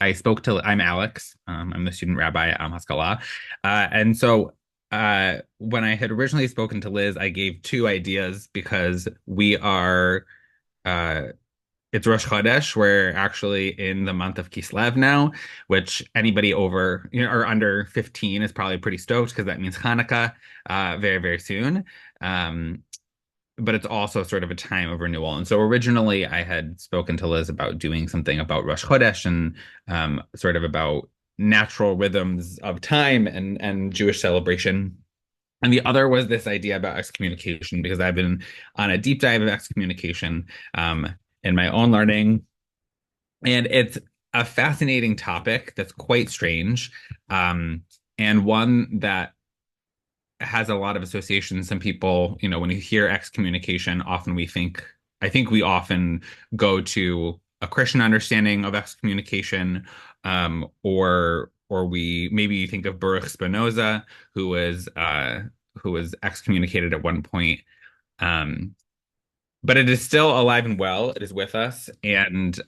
I spoke to, I'm Alex. I'm the student rabbi at Haskalah. And so when I had originally spoken to Liz, I gave two ideas because uh, it's Rosh Chodesh. We're actually in the month of Kislev now, which anybody over, or under 15 is probably pretty stoked because that means Hanukkah, very, very soon. Um, but it's also sort of a time of renewal. And so originally I had spoken to Liz about doing something about Rosh Chodesh and sort of about natural rhythms of time and Jewish celebration. And the other was this idea about excommunication, because I've been on a deep dive of excommunication in my own learning. And it's a fascinating topic that's quite strange, and one that has a lot of associations. Some people, when you hear excommunication, I think we often go to a Christian understanding of excommunication, or we maybe think of Baruch Spinoza, who was excommunicated at one point. Um, but it is still alive and well. It is with us, and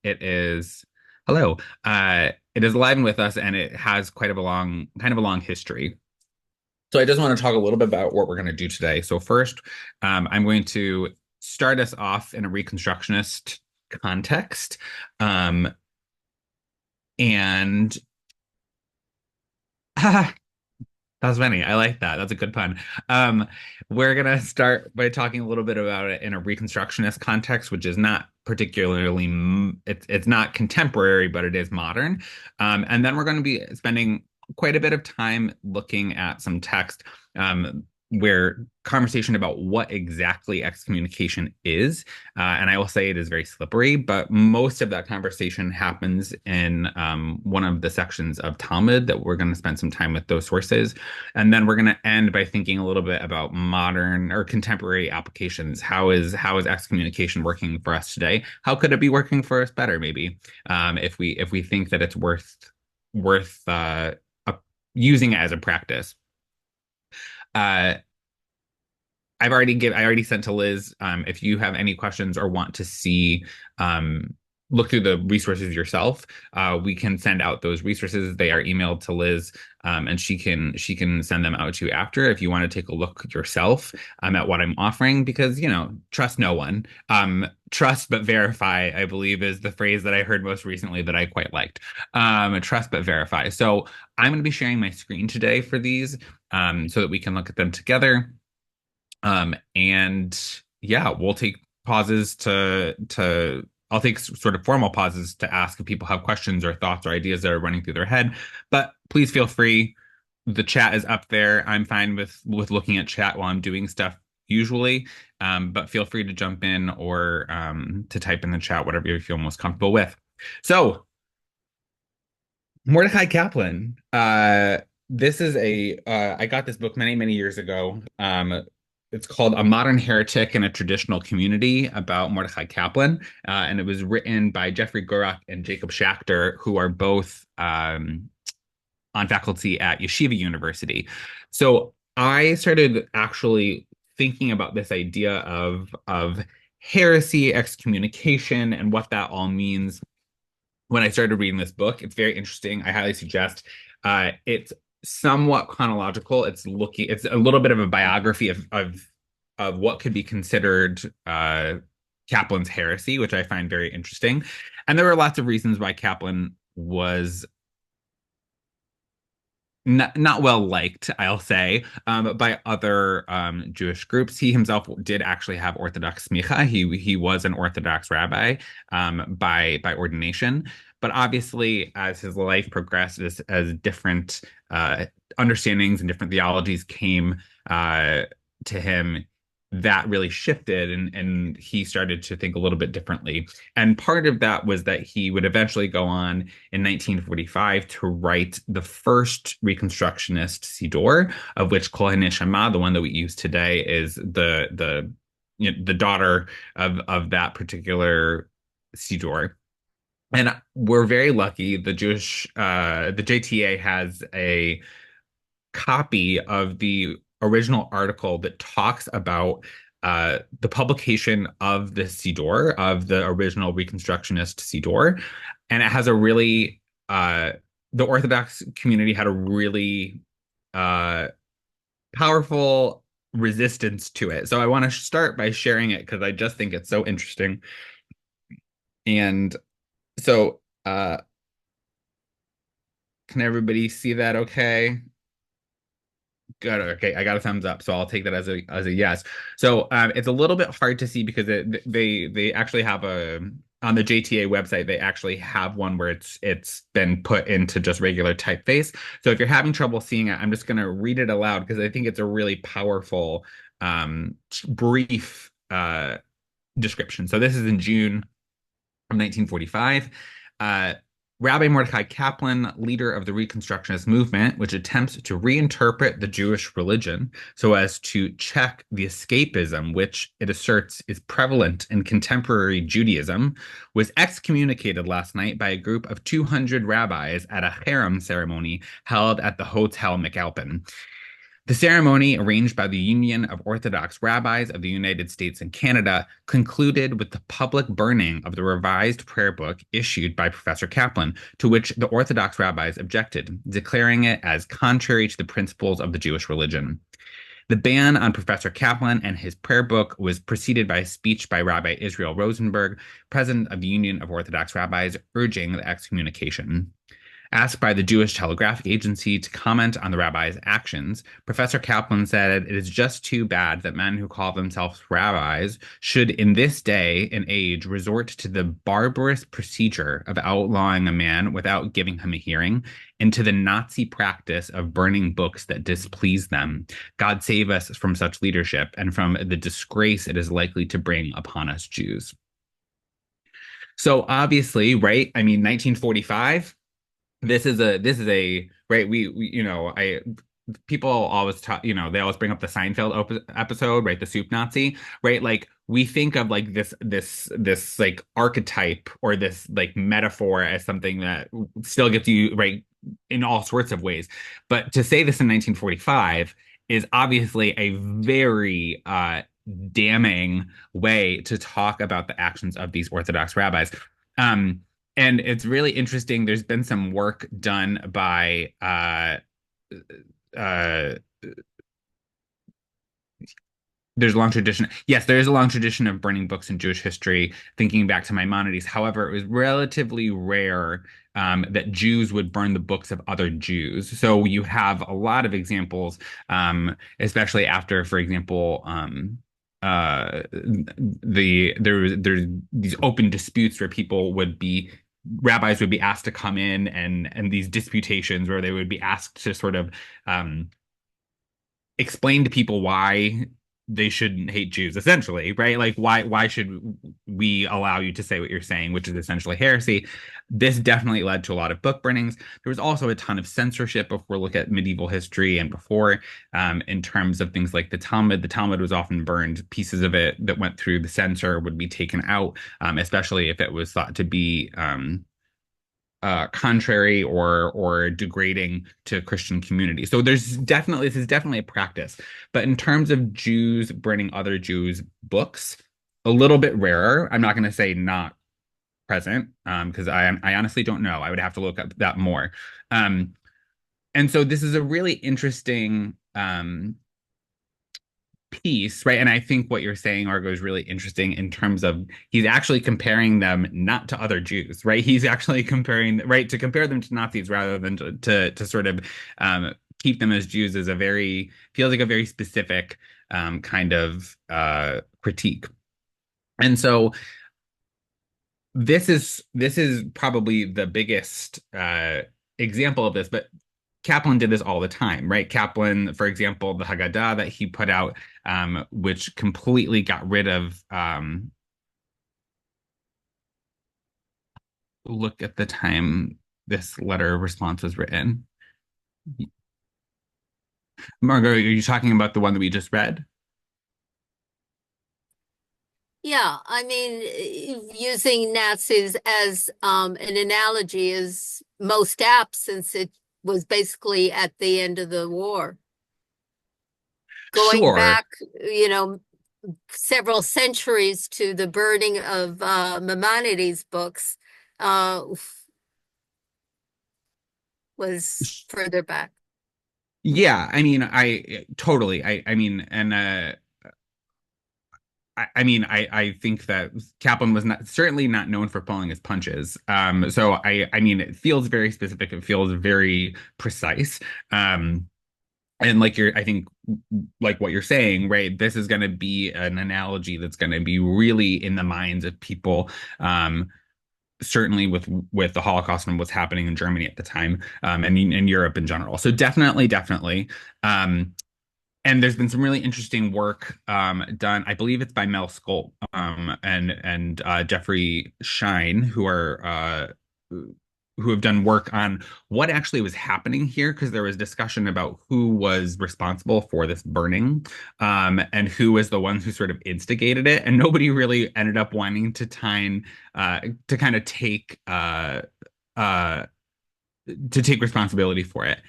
it is hello. It is alive and with us, and it has quite of a kind of a long history. So I just want to talk a little bit about what we're going to do today. So first, I'm going to start us off in a Reconstructionist context, um, and that's funny. I like that. That's a good pun. Um, we're gonna start by talking a little bit about it in a Reconstructionist context, which is not particularly it's not contemporary, but it is modern. And then we're going to be spending quite a bit of time looking at some text, where conversation about what exactly excommunication is. And I will say it is very slippery, but most of that conversation happens in one of the sections of Talmud that we're going to spend some time with those sources. And then we're going to end by thinking a little bit about modern or contemporary applications. How is excommunication working for us today? How could it be working for us better, maybe, if we think that it's worth using it as a practice. Uh, I already sent to Liz. If you have any questions or want to see, look through the resources yourself, we can send out those resources. They are emailed to Liz, and she can send them out to you after if you want to take a look yourself, at what I'm offering, because trust no one. Trust but verify, I believe, is the phrase that I heard most recently that I quite liked. Trust but verify. So I'm going to be sharing my screen today for these, so that we can look at them together. And yeah, we'll take pauses to I'll take sort of formal pauses to ask if people have questions or thoughts or ideas that are running through their head. But please feel free. The chat is up there. I'm fine with looking at chat while I'm doing stuff usually. But feel free to jump in or to type in the chat, whatever you feel most comfortable with. So Mordecai Kaplan. This is I got this book many, many years ago. It's called A Modern Heretic in a Traditional Community, about Mordecai Kaplan. And it was written by Jeffrey Gurak and Jacob Schachter, who are both on faculty at Yeshiva University. So I started actually thinking about this idea of heresy, excommunication, and what that all means when I started reading this book. It's very interesting. I highly suggest. It's somewhat chronological. It's a little bit of a biography of what could be considered Kaplan's heresy, which I find very interesting. And there were lots of reasons why Kaplan was not well liked, I'll say, by other Jewish groups. He himself did actually have Orthodox smicha. He was an Orthodox rabbi, by ordination. But obviously, as his life progressed, as different understandings and different theologies came to him, that really shifted, and he started to think a little bit differently. And part of that was that he would eventually go on in 1945 to write the first Reconstructionist Siddur, of which Kol HaNeshama, the one that we use today, is the daughter of that particular Siddur. And we're very lucky. The JTA has a copy of the original article that talks about the publication of the Siddur, of the original Reconstructionist Siddur, and it has a really the Orthodox community had a really uh, powerful resistance to it. So I want to start by sharing it because I just think it's so interesting. And so, can everybody see that okay? Good. Okay, I got a thumbs up, so I'll take that as a yes. So it's a little bit hard to see because they actually have a on the JTA website they actually have one where it's been put into just regular typeface. So if you're having trouble seeing it, I'm just going to read it aloud because I think it's a really powerful brief description. So this is in June from 1945. Uh, Rabbi Mordecai Kaplan, leader of the Reconstructionist movement, which attempts to reinterpret the Jewish religion so as to check the escapism which it asserts is prevalent in contemporary Judaism, was excommunicated last night by a group of 200 rabbis at a harem ceremony held at the Hotel McAlpin. The ceremony, arranged by the Union of Orthodox Rabbis of the United States and Canada, concluded with the public burning of the revised prayer book issued by Professor Kaplan, to which the Orthodox rabbis objected, declaring it as contrary to the principles of the Jewish religion. The ban on Professor Kaplan and his prayer book was preceded by a speech by Rabbi Israel Rosenberg, president of the Union of Orthodox Rabbis, urging the excommunication. Asked by the Jewish Telegraphic Agency to comment on the rabbi's actions, Professor Kaplan said it is just too bad that men who call themselves rabbis should, in this day and age, resort to the barbarous procedure of outlawing a man without giving him a hearing, and to the Nazi practice of burning books that displease them. God save us from such leadership and from the disgrace it is likely to bring upon us Jews. So obviously, right? I mean, 1945 this is a right we I people always talk they always bring up the Seinfeld episode, right, the soup Nazi, right? Like we think of like this like archetype or this like metaphor as something that still gets you right in all sorts of ways, but to say this in 1945 is obviously a very damning way to talk about the actions of these Orthodox rabbis. um and it's really interesting. There's been some work done by uh, there's a long tradition. Yes, there is a long tradition of burning books in Jewish history, thinking back to Maimonides. However, it was relatively rare that Jews would burn the books of other Jews. So you have a lot of examples, especially after, for example, there's these open disputes where rabbis would be asked to come in and these disputations where they would be asked to sort of explain to people why they shouldn't hate Jews, essentially, right? Like why should we allow you to say what you're saying, which is essentially heresy? This definitely led to a lot of book burnings. There was also a ton of censorship if we look at medieval history and before, in terms of things like the Talmud. The Talmud was often burned. Pieces of it that went through the censor would be taken out, especially if it was thought to be contrary or degrading to Christian community. So this is definitely a practice. But in terms of Jews burning other Jews' books, a little bit rarer. I'm not going to say not present, because I honestly don't know. I would have to look up that more. Um, and so this is a really interesting piece, right? And I think what you're saying, Argo, is really interesting in terms of he's actually comparing them not to other Jews, right? He's actually comparing, right, to compare them to Nazis rather than to sort of keep them as Jews is feels like a very specific kind of critique. And so this is probably the biggest example of this, but Kaplan did this all the time, right? Kaplan, for example, the Haggadah that he put out, which completely got rid of, look at the time this letter response was written. Margot, are you talking about the one that we just read? Yeah, I mean, using Nazis as an analogy is most apt since it was basically at the end of the war. Going Sure. back, you know, several centuries to the burning of Maimonides' books uh, was further back. Yeah, I mean, I totally, I mean, and I mean, I think that Kaplan was not certainly not known for pulling his punches. So I mean, it feels very specific. It feels very precise. And like I think, like what you're saying, right? This is going to be an analogy that's going to be really in the minds of people. Certainly with the Holocaust and what's happening in Germany at the time, and in Europe in general. So definitely. Um, and there's been some really interesting work done. I believe it's by Mel Sculp and Jeffrey Shine, who have done work on what actually was happening here, because there was discussion about who was responsible for this burning, and who was the one who sort of instigated it, and nobody really ended up wanting to kind of uh, take responsibility for it.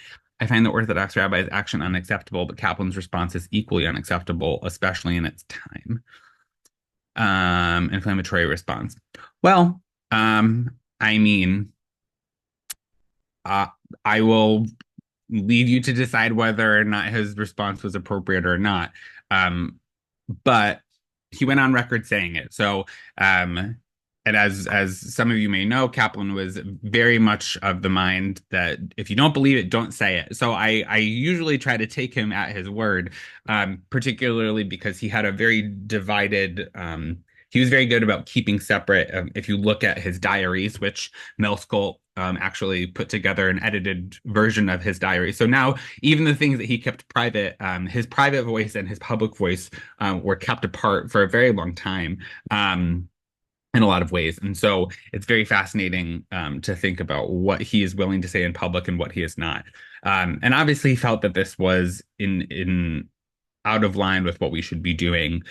I find the Orthodox rabbi's action unacceptable, but Kaplan's response is equally unacceptable, especially in its time. Inflammatory response. Well, I mean, uh, I will leave you to decide whether or not his response was appropriate or not. Um, but he went on record saying it. So, and as some of you may know, Kaplan was very much of the mind that if you don't believe it, don't say it. So I usually try to take him at his word, particularly because he had a very divided. He was very good about keeping separate. If you look at his diaries, which Mel Sculpt actually put together an edited version of his diary. So now even the things that he kept private, his private voice and his public voice were kept apart for a very long time. In a lot of ways. And so it's very fascinating to think about what he is willing to say in public and what he is not. And obviously he felt that this was in out of line with what we should be doing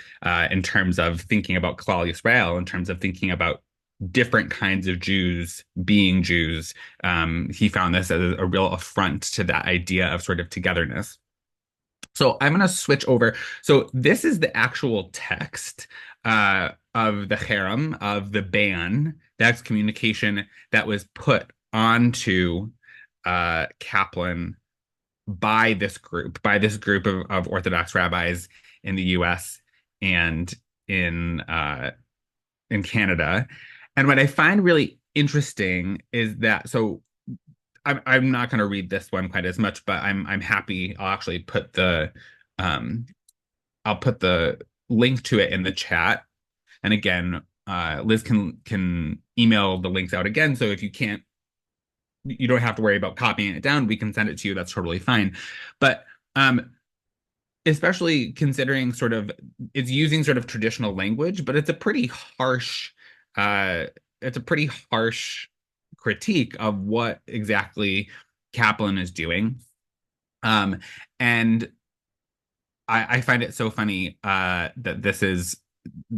in terms of thinking about Klal Yisrael, in terms of thinking about different kinds of Jews being Jews. He found this as a real affront to that idea of sort of togetherness. So I'm going to switch over. So this is the actual text of the cherem, of the ban, the excommunication that was put onto Kaplan by this group of Orthodox rabbis in the U.S. and in Canada. And what I find really interesting is that I'm not going to read this one quite as much, but I'm happy. I'll actually um put the link to it in the chat. And again, Liz can email the links out again. So if you don't have to worry about copying it down. We can send it to you. That's totally fine. But especially considering sort of it's using sort of traditional language, but uh, it's a pretty harsh critique of what exactly Kaplan is doing. Um, and I find it so funny that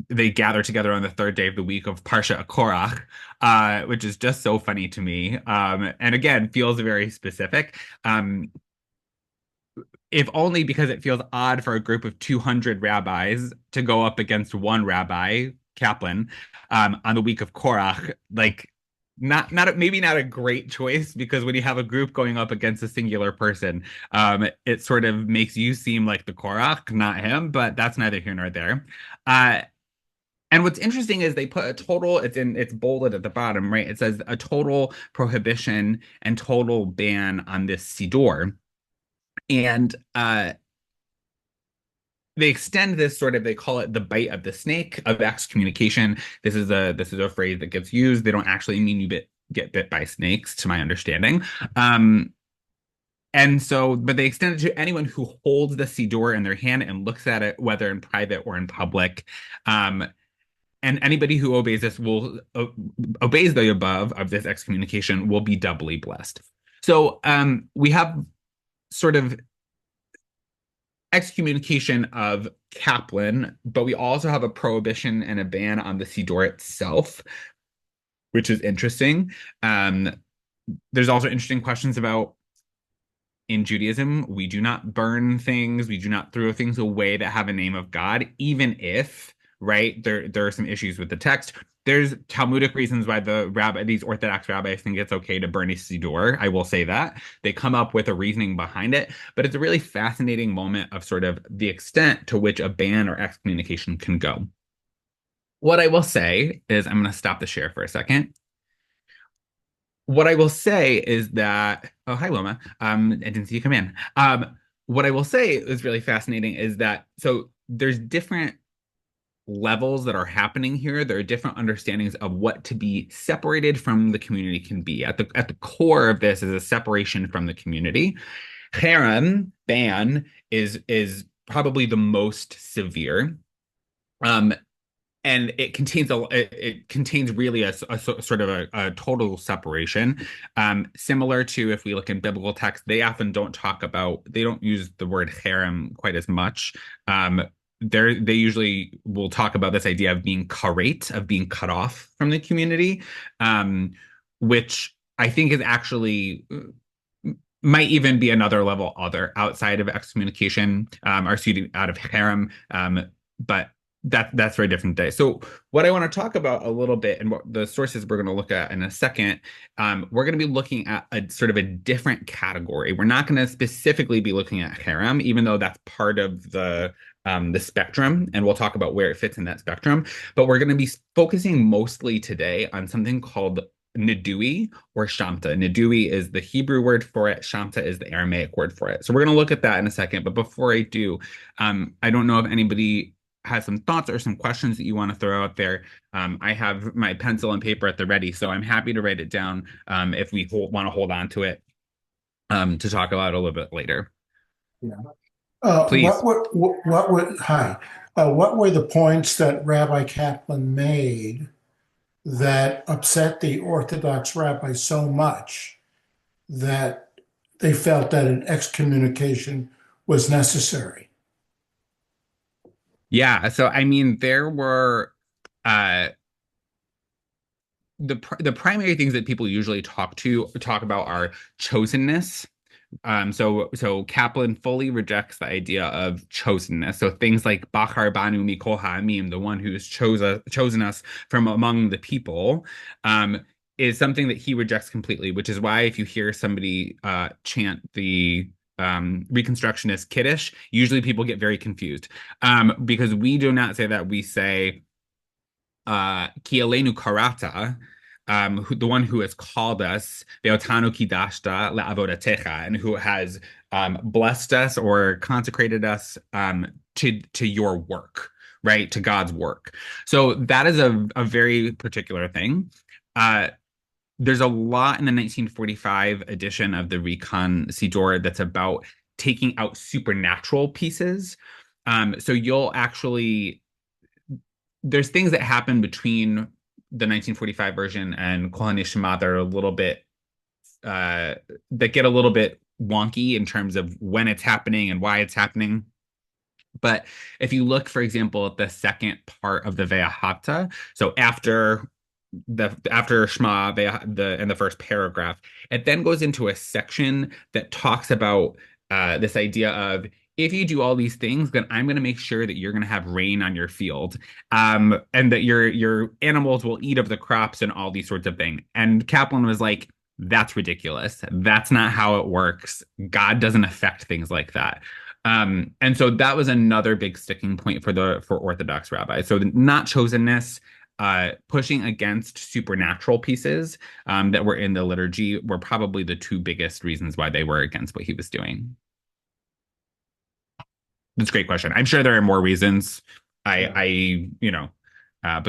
they gather together on the third day of the week of Parsha Korach, which is just so funny to me. And again, feels very specific. If only because it feels odd for a group of 200 rabbis to go up against one rabbi, Kaplan, on the week of Korach. Like, maybe not a great choice, because when you have a group going up against a singular person, it sort of makes you seem like the Korach, not him. But that's neither here nor there. Uh, and what's interesting is they put a total, it's bolded at the bottom, right? It says a total prohibition and total ban on this Siddur. And they extend this sort of, they call it the bite of the snake of excommunication. This is a phrase that gets used. They don't actually mean get bit by snakes, to my understanding. And so, but they extend it to anyone who holds the Siddur in their hand and looks at it, whether in private or in public. And anybody who obeys obeys the above of this excommunication will be doubly blessed. So we have sort of excommunication of Kaplan, but we also have a prohibition and a ban on the Siddur itself, which is interesting. There's also interesting questions about in Judaism, we do not burn things, we do not throw things away that have a name of God, even if, right, there are some issues with the text. There's Talmudic reasons why these Orthodox rabbis think it's okay to burn a siddur. I will say that. They come up with a reasoning behind it, but it's a really fascinating moment of sort of the extent to which a ban or excommunication can go. What I will say is, I'm going to stop the share for a second. What I will say is that, oh, hi, Loma. I didn't see you come in. What I will say is really fascinating is that, so there's different levels that are happening here. There are different understandings of what to be separated from the community can be. At the core of this is a separation from the community. Harem ban is probably the most severe. Um, and it contains really sort of a total separation, similar to if we look in biblical texts. They don't use the word harem quite as much. They usually will talk about this idea of being karet, of being cut off from the community, which I think is actually might even be another level other outside of excommunication, or excuse me, out of harem. But that's for a different day. So what I want to talk about a little bit and what the sources we're going to look at in a second, we're going to be looking at a sort of a different category. We're not going to specifically be looking at harem, even though that's part of the spectrum, and we'll talk about where it fits in that spectrum. But we're going to be focusing mostly today on something called Nidui or Shamta. Nidui is the Hebrew word for it. Shamta is the Aramaic word for it. So we're going to look at that in a second. But before I do, I don't know if anybody has some thoughts or some questions that you want to throw out there. I have my pencil and paper at the ready, so I'm happy to write it down if we want to hold on to it to talk about it a little bit later. Yeah. Please. What were the points that Rabbi Kaplan made that upset the Orthodox rabbis so much that they felt that an excommunication was necessary? Yeah, so I mean, there were uh, the primary things that people usually talk about are chosenness. So Kaplan fully rejects the idea of chosenness. So things like Bachar Banu Mikol Ha'amim, the one who's chosen us from among the people, is something that he rejects completely. Which is why if you hear somebody chant the Reconstructionist Kiddush, usually people get very confused, because we do not say that. We say Ki Aleinu Karata, the one who has called us, Ve'otanu Kidashta Le'avodatecha, and who has blessed us or consecrated us to your work, right? To God's work. So that is a very particular thing. There's a lot in the 1945 edition of the Recon Sidor that's about taking out supernatural pieces. So you'll actually, there's things that happen between the 1945 version and Kol HaNishma that are a little bit, that get a little bit wonky in terms of when it's happening and why it's happening. But if you look, for example, at the second part of the Ve'ahavta, so after Shema, in the first paragraph, it then goes into a section that talks about this idea of, if you do all these things, then I'm going to make sure that you're going to have rain on your field, and that your animals will eat of the crops and all these sorts of things. And Kaplan was like, that's ridiculous. That's not how it works. God doesn't affect things like that. And so that was another big sticking point for Orthodox rabbis. So not chosenness, pushing against supernatural pieces that were in the liturgy were probably the two biggest reasons why they were against what he was doing. That's a great question. I'm sure there are more reasons. But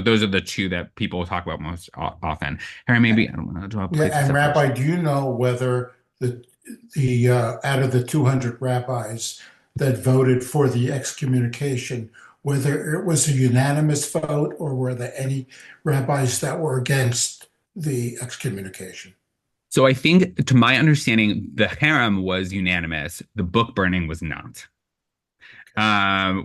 those are the two that people talk about most often. Harry, maybe I don't want to draw a Yeah, place of and separation. Rabbi, do you know whether the out of the 200 rabbis that voted for the excommunication, whether it was a unanimous vote or were there any rabbis that were against the excommunication? So I think, to my understanding, the harem was unanimous. The book burning was not.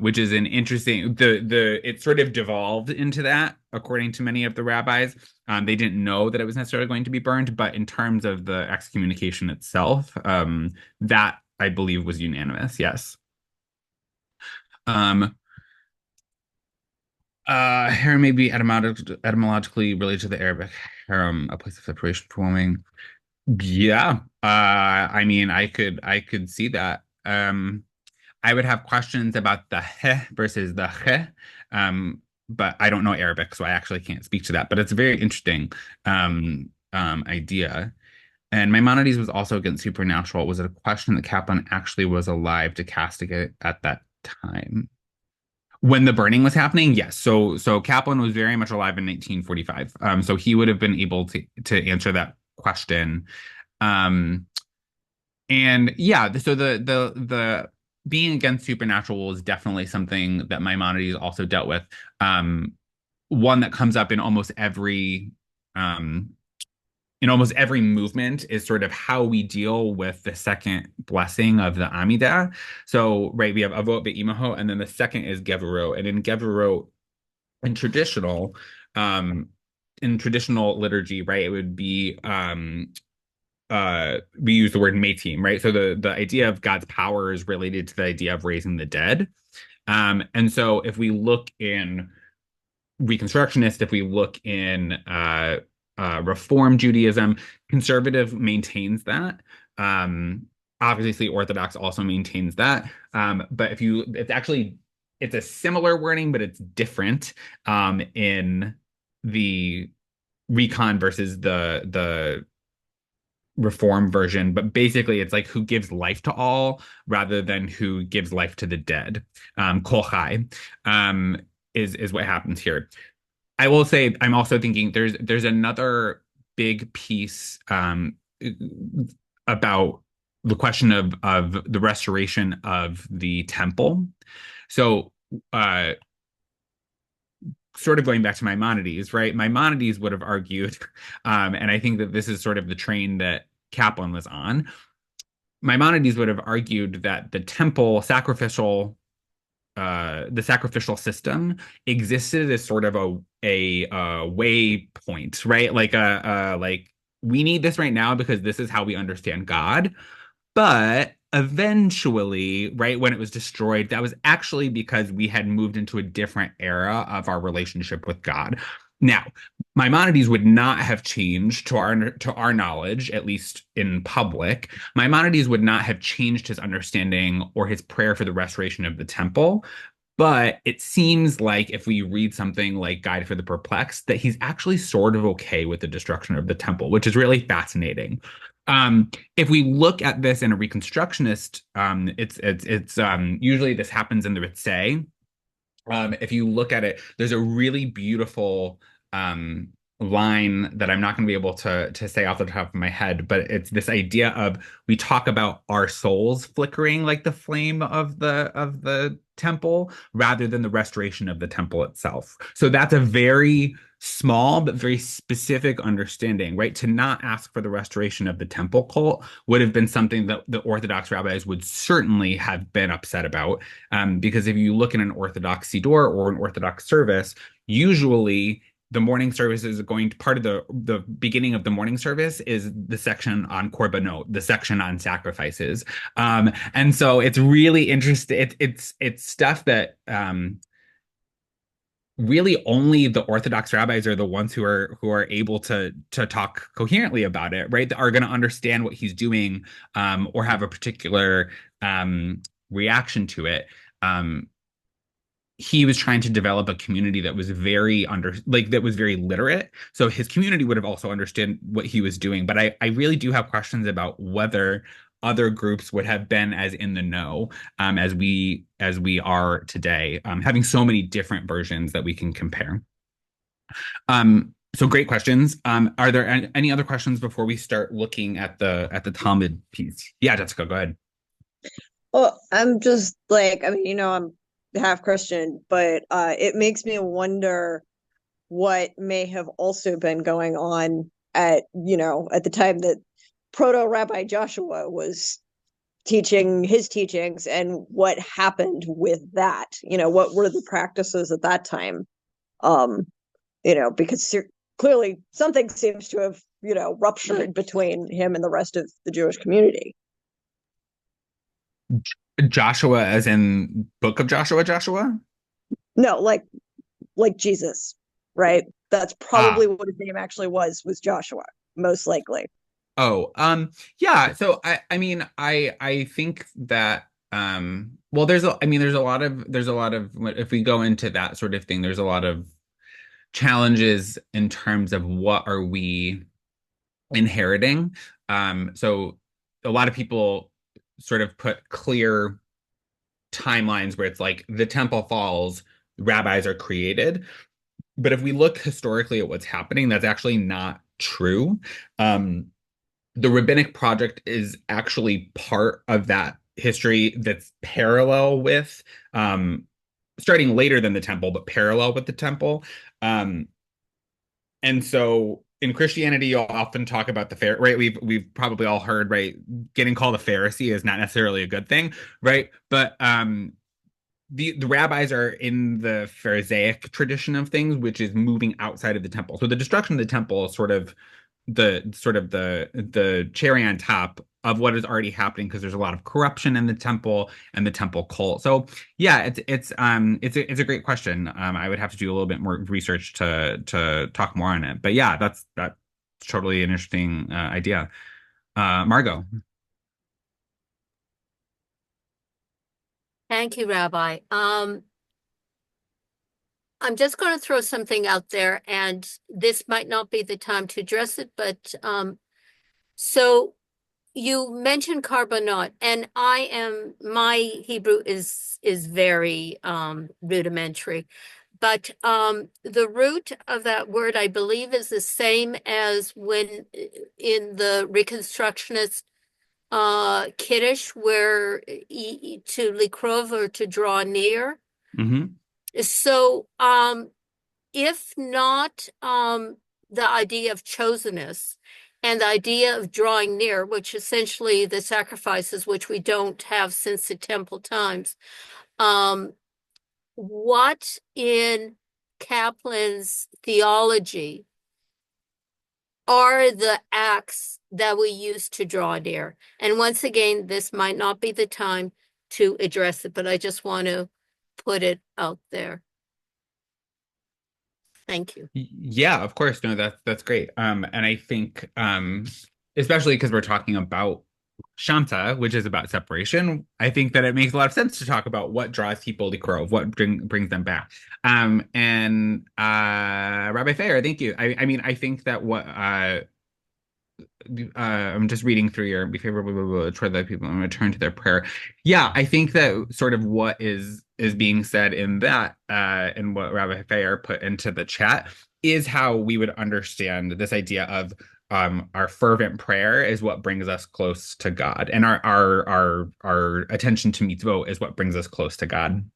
Which is an interesting, it sort of devolved into that, according to many of the rabbis. They didn't know that it was necessarily going to be burned, but in terms of the excommunication itself, that I believe was unanimous. Yes. Um, Harem may be etymologically related to the Arabic harem, a place of separation for women. Yeah. I mean, I could see that. I would have questions about the he versus the he, but I don't know Arabic, so I actually can't speak to that. But it's a very interesting idea. And Maimonides was also against supernatural. Was it a question that Kaplan actually was alive to castigate at that time? When the burning was happening, yes. So Kaplan was very much alive in 1945. So he would have been able to answer that question. Um, and yeah, so the being against supernatural is definitely something that Maimonides also dealt with. Um, One that comes up um, in almost every movement is sort of how we deal with the second blessing of the Amida. So, right, we have Avot Be'imaho, and then the second is Gevurot. And in Gevurot, in traditional, um, in traditional liturgy, right, it would be we use the word metim, right? So the idea of God's power is related to the idea of raising the dead. And so if we look in Reconstructionist, if we look in Reform Judaism, conservative maintains that. Obviously, Orthodox also maintains that. But it's a similar wording, but it's different in the Recon versus the Reform version. But basically, it's like who gives life to all rather than who gives life to the dead. Kol Chai. Is what happens here. I will say I'm also thinking there's another big piece about the question of the restoration of the temple. So sort of going back to Maimonides, right? Maimonides would have argued, and I think that this is sort of the train that Kaplan was on. Maimonides would have argued that the sacrificial system existed as sort of a way point, right? Like we need this right now because this is how we understand God. But eventually, right, when it was destroyed, that was actually because we had moved into a different era of our relationship with God. Now, Maimonides would not have changed to our knowledge, at least in public. Maimonides would not have changed his understanding or his prayer for the restoration of the temple. But it seems like if we read something like Guide for the Perplexed, that he's actually sort of okay with the destruction of the temple, which is really fascinating. If we look at this in a Reconstructionist, it's usually this happens in the Ritzay. If you look at it, there's a really beautiful line that I'm not going to be able to say off the top of my head, but it's this idea of we talk about our souls flickering like the flame of the temple rather than the restoration of the temple itself. So that's a very small but very specific understanding, right? To not ask for the restoration of the temple cult would have been something that the Orthodox rabbis would certainly have been upset about. Because if you look in an Orthodox Siddur or an Orthodox service, usually the morning service is going to part of the beginning of the morning service is the section on korbanot, the section on sacrifices. And so it's really interesting. It's stuff that really only the Orthodox rabbis are the ones who are able to talk coherently about it, right? That are going to understand what he's doing, or have a particular reaction to it. He was trying to develop a community that was that was very literate. So his community would have also understood what he was doing. But I really do have questions about whether other groups would have been as in the know as we are today, having so many different versions that we can compare. So great questions. Are there any other questions before we start looking at the Talmud piece? Yeah, Jessica, go ahead. Well, I'm just like, I mean, I'm half Christian, but it makes me wonder what may have also been going on at the time that proto Rabbi Joshua was teaching his teachings, and what happened with that. What were the practices at that time? Because clearly something seems to have ruptured between him and the rest of the Jewish community. Joshua, as in Book of Joshua, Joshua? No, like Jesus, right? That's Ah, probably what his name actually was Joshua, most likely. oh, yeah. So I mean, I think that, well, I mean, there's a lot of, if we go into that sort of thing, there's a lot of challenges in terms of what are we inheriting. So a lot of people sort of put clear timelines where it's like the temple falls, rabbis are created. But if we look historically at what's happening, that's actually not true. Um, the rabbinic project is actually part of that history that's parallel with, starting later than the temple, but parallel with the temple. Um, and so in Christianity, you'll often talk about the fair, right? We've probably all heard, right? Getting called a Pharisee is not necessarily a good thing, right? But the rabbis are in the Pharisaic tradition of things, which is moving outside of the temple. So the destruction of the temple is sort of the cherry on top of what is already happening, because there's a lot of corruption in the temple and the temple cult. So yeah, it's a great question. I would have to do a little bit more research to talk more on it. But yeah, that's totally an interesting idea. Margot. Thank you, Rabbi. I'm just going to throw something out there, and this might not be the time to address it, but so you mentioned carbonot, and my Hebrew is very rudimentary, but the root of that word, I believe, is the same as when in the Reconstructionist Kiddush, where to likrov, or to draw near. Hmm. So if not the idea of chosenness and the idea of drawing near, which essentially the sacrifices, which we don't have since the temple times, um, what in Kaplan's theology are the acts that we use to draw near? And once again, this might not be the time to address it, but I just want to put it out there. Thank you. Yeah, of course. No, that's great. And I think, especially because we're talking about Shamta, which is about separation, I think that it makes a lot of sense to talk about what draws people to Grove, what brings them back. And Rabbi Fair, thank you. I mean, I think that what I'm just reading through your be favorable toward the people and return to their prayer. Yeah, I think that sort of what is being said in that, and what Rabbi Fair put into the chat, is how we would understand this idea of, our fervent prayer is what brings us close to God, and our attention to mitzvot is what brings us close to God.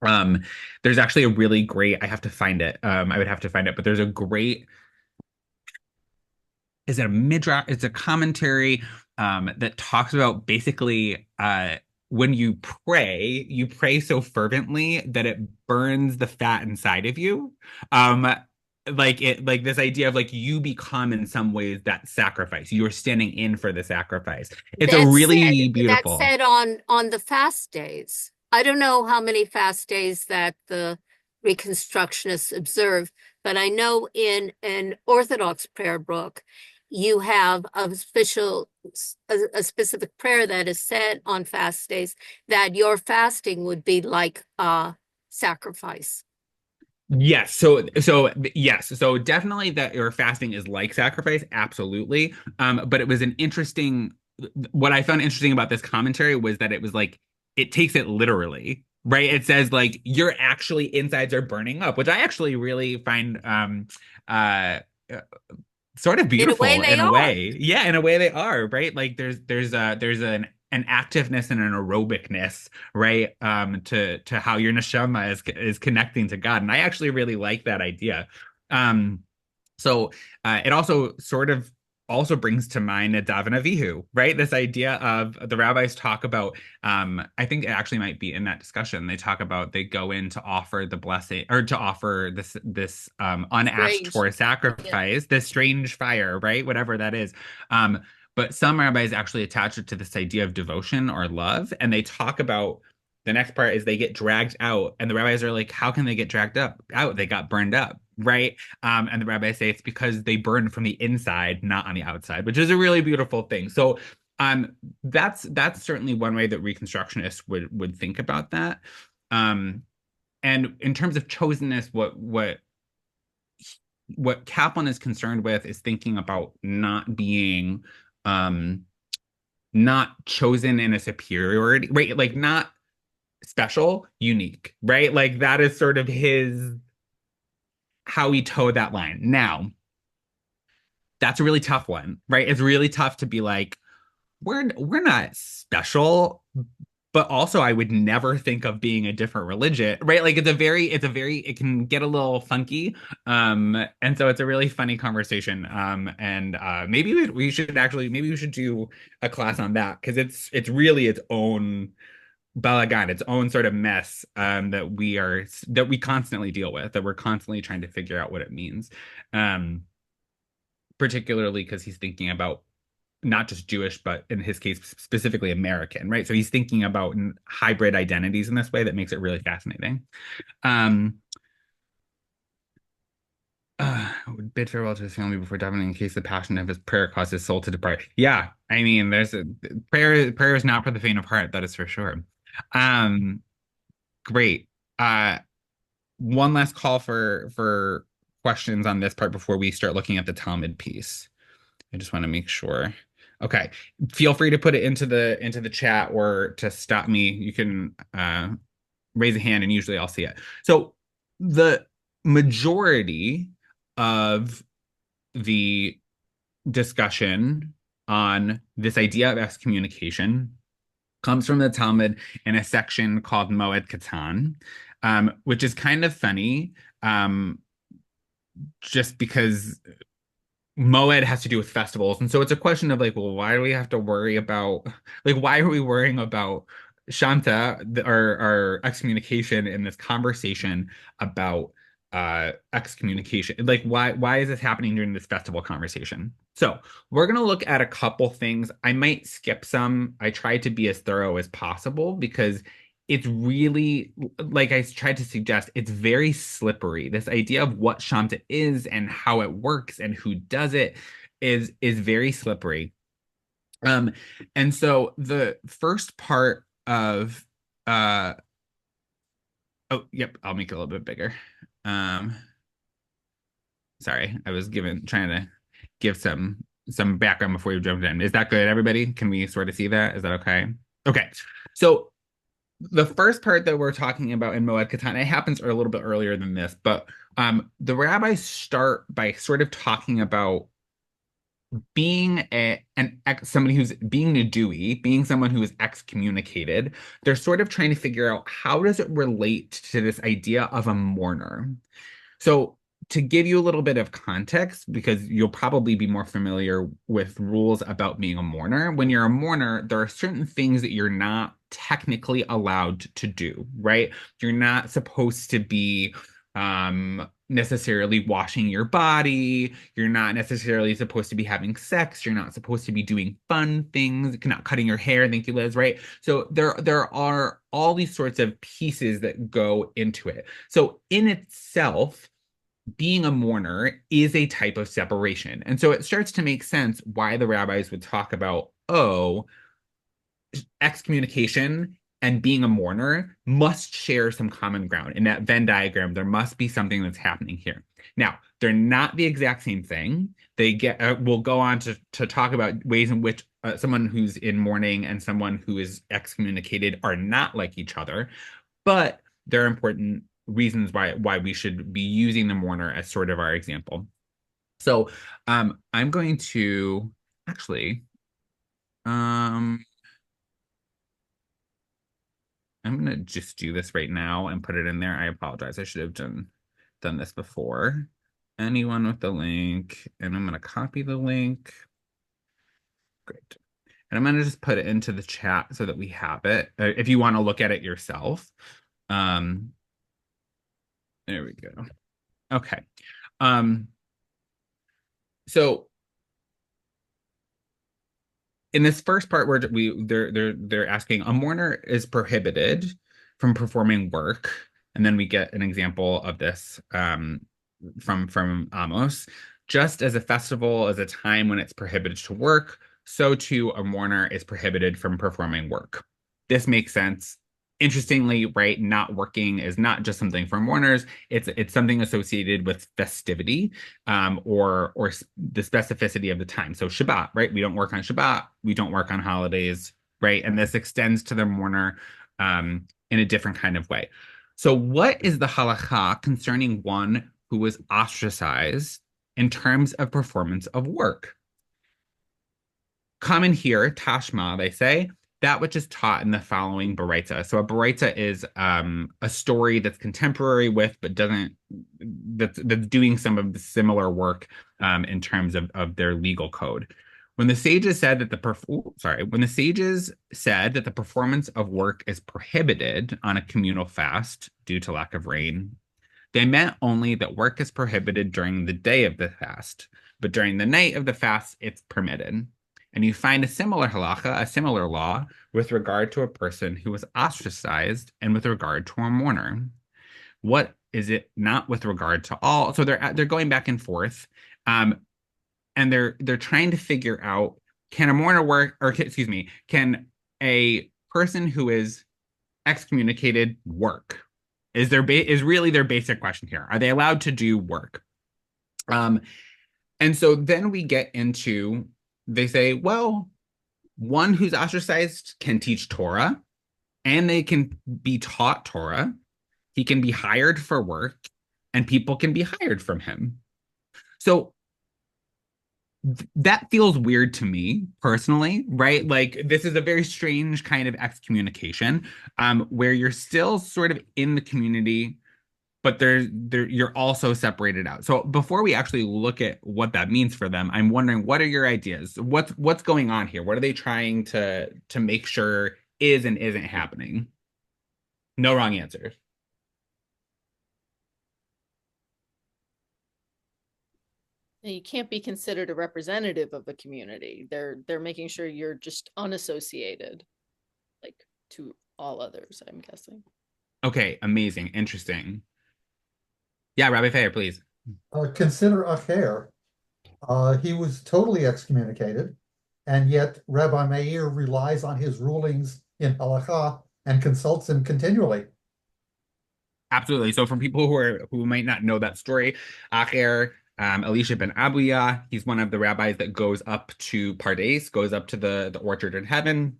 There's actually a really great, I have to find it. I would have to find it, but there's a great, is it a midrash? It's a commentary, that talks about basically, when you pray so fervently that it burns the fat inside of you. Um, like this idea of like you become in some ways that sacrifice. You're standing in for the sacrifice. It's a That's said, really that's beautiful. said on the fast days. I don't know how many fast days that the Reconstructionists observe, but I know in an Orthodox prayer book, you have a specific prayer that is said on fast days, that your fasting would be like a sacrifice. Yes. So yes. So definitely that your fasting is like sacrifice. Absolutely. But it was an interesting, what I found interesting about this commentary was that it was like, it takes it literally, right? It says like your actually insides are burning up, which I actually really find, uh, sort of In a way, beautiful they in a are. way. Yeah, in a way they are, right? Like there's an activeness and an aerobicness, right? To how your neshama is connecting to God. And I actually really like that idea. Um, so it also sort of also brings to mind a Daven Avihu, right? This idea of the rabbis talk about, I think it actually might be in that discussion. They talk about they go in to offer the blessing, or to offer this unasked Strange. for Yeah. sacrifice, this strange fire, right? Whatever that is. Um, but some rabbis actually attach it to this idea of devotion or love. And they talk about the next part is they get dragged out, and the rabbis are like, how can they get dragged out? They got burned up, right? And the rabbis say it's because they burned from the inside, not on the outside, which is a really beautiful thing. So that's certainly one way that Reconstructionists would think about that. And in terms of chosenness, what Kaplan is concerned with is thinking about not being not chosen in a superiority, right? Like not special, unique, right? Like that is sort of his how he towed that line. Now, that's a really tough one, right? It's really tough to be like, we're not special, but also I would never think of being a different religion, right? Like it can get a little funky. And so it's a really funny conversation. And maybe we should actually maybe we should do a class on that because it's really its own balagan, its own sort of mess that we constantly deal with, that we're constantly trying to figure out what it means. Um, Particularly because he's thinking about not just Jewish, but in his case, specifically American, right? So he's thinking about hybrid identities in this way that makes it really fascinating. Um, would bid farewell to his family before diving in case the passion of his prayer caused his soul to depart. Yeah, I mean, there's a prayer is not for the faint of heart, that is for sure. Um, Great. One last call for questions on this part before we start looking at the Talmud piece. I just want to make sure. Okay. Feel free to put it into the chat or to stop me. You can raise a hand and usually I'll see it. So the majority of the discussion on this idea of excommunication comes from the Talmud in a section called Moed Katan, which is kind of funny, just because Moed has to do with festivals. And so it's a question of like, well, why do we have to worry about, like, why are we worrying about Shamta, our excommunication in this conversation about excommunication? Like, why is this happening during this festival conversation? So we're going to look at a couple things. I might skip some. I try to be as thorough as possible because it's really, like I tried to suggest, it's very slippery. This idea of what Shamta is and how it works and who does it is very slippery. Um, and so the first part of oh, yep, I'll make it a little bit bigger. Um, Sorry, I was trying to give some background before you jumped in. Is that good, everybody? Can we sort of see that? Is that okay? Okay. So the first part that we're talking about in Moed Katan, it happens a little bit earlier than this, but the rabbis start by sort of talking about being somebody who's being Nadui, being someone who is excommunicated. They're sort of trying to figure out how does it relate to this idea of a mourner. So to give you a little bit of context, because you'll probably be more familiar with rules about being a mourner. When you're a mourner, there are certain things that you're not technically allowed to do, right? You're not supposed to be necessarily washing your body. You're not necessarily supposed to be having sex. You're not supposed to be doing fun things. You're not cutting your hair. Thank you, Liz, right? So there are all these sorts of pieces that go into it. So in itself, being a mourner is a type of separation. And so it starts to make sense why the rabbis would talk about, oh, excommunication and being a mourner must share some common ground. In that Venn diagram, there must be something that's happening here. Now, they're not the exact same thing. We'll go on to talk about ways in which someone who's in mourning and someone who is excommunicated are not like each other, but they're important reasons why we should be using the mourner as sort of our example. So I'm going to actually I'm gonna just do this right now and put it in there. I apologize. I should have done this before. Anyone with the link, and I'm gonna copy the link. Great. And I'm gonna just put it into the chat so that we have it. If you want to look at it yourself. Um, there we go. Okay. So in this first part where they're asking a mourner is prohibited from performing work, and then we get an example of this from Amos. Just as a festival is a time when it's prohibited to work, so too a mourner is prohibited from performing work. This makes sense. Interestingly, right, not working is not just something for mourners. It's something associated with festivity, or the specificity of the time. So Shabbat, right? We don't work on Shabbat. We don't work on holidays, right? And this extends to the mourner in a different kind of way. So, what is the halakha concerning one who was ostracized in terms of performance of work? Common here, tashma, they say, that which is taught in the following baraita. So a baraita is a story that's contemporary with, but doesn't that's doing some of the similar work in terms of their legal code. When the sages said that when the sages said that the performance of work is prohibited on a communal fast due to lack of rain, they meant only that work is prohibited during the day of the fast, but during the night of the fast, it's permitted. And you find a similar halacha, a similar law, with regard to a person who was ostracized and with regard to a mourner. What is it not with regard to all? So they're going back and forth, and they're trying to figure out, can a mourner work, or excuse me, can a person who is excommunicated work? Is really their basic question here? Are they allowed to do work? And so then we get into, they say, well, one who's ostracized can teach Torah, and they can be taught Torah. He can be hired for work, and people can be hired from him. So that feels weird to me personally, right? Like, this is a very strange kind of excommunication, where you're still sort of in the community, but you're also separated out. So before we actually look at what that means for them, I'm wondering, what are your ideas? What's going on here? What are they trying to make sure is and isn't happening? No wrong answers. You can't be considered a representative of a community. They're making sure you're just unassociated, like, to all others, I'm guessing. Okay, amazing, interesting. Yeah, Rabbi Fair, please. Consider Acher. He was totally excommunicated, and yet Rabbi Meir relies on his rulings in halacha and consults him continually. Absolutely. So for people who might not know that story, Acher, Elisha ben Abuya, he's one of the rabbis that goes up to Pardes, goes up to the orchard in heaven,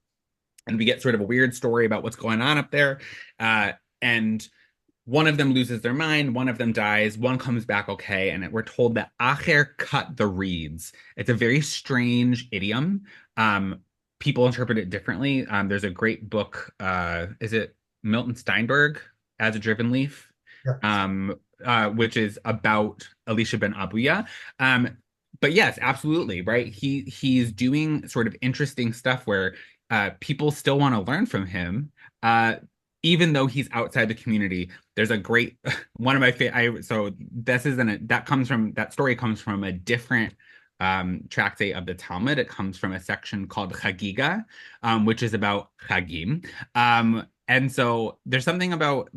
and we get sort of a weird story about what's going on up there. And one of them loses their mind, one of them dies, one comes back okay, and we're told that Acher cut the reeds. It's a very strange idiom. People interpret it differently. There's a great book, is it Milton Steinberg, As a Driven Leaf? Yeah. Which is about Elisha ben Abuya. But yes, absolutely, right? He's doing sort of interesting stuff where people still want to learn from him, even though he's outside the community. There's a great one of my favorite. So that story comes from a different tractate of the Talmud. It comes from a section called Chagiga, which is about Chagim. And so there's something about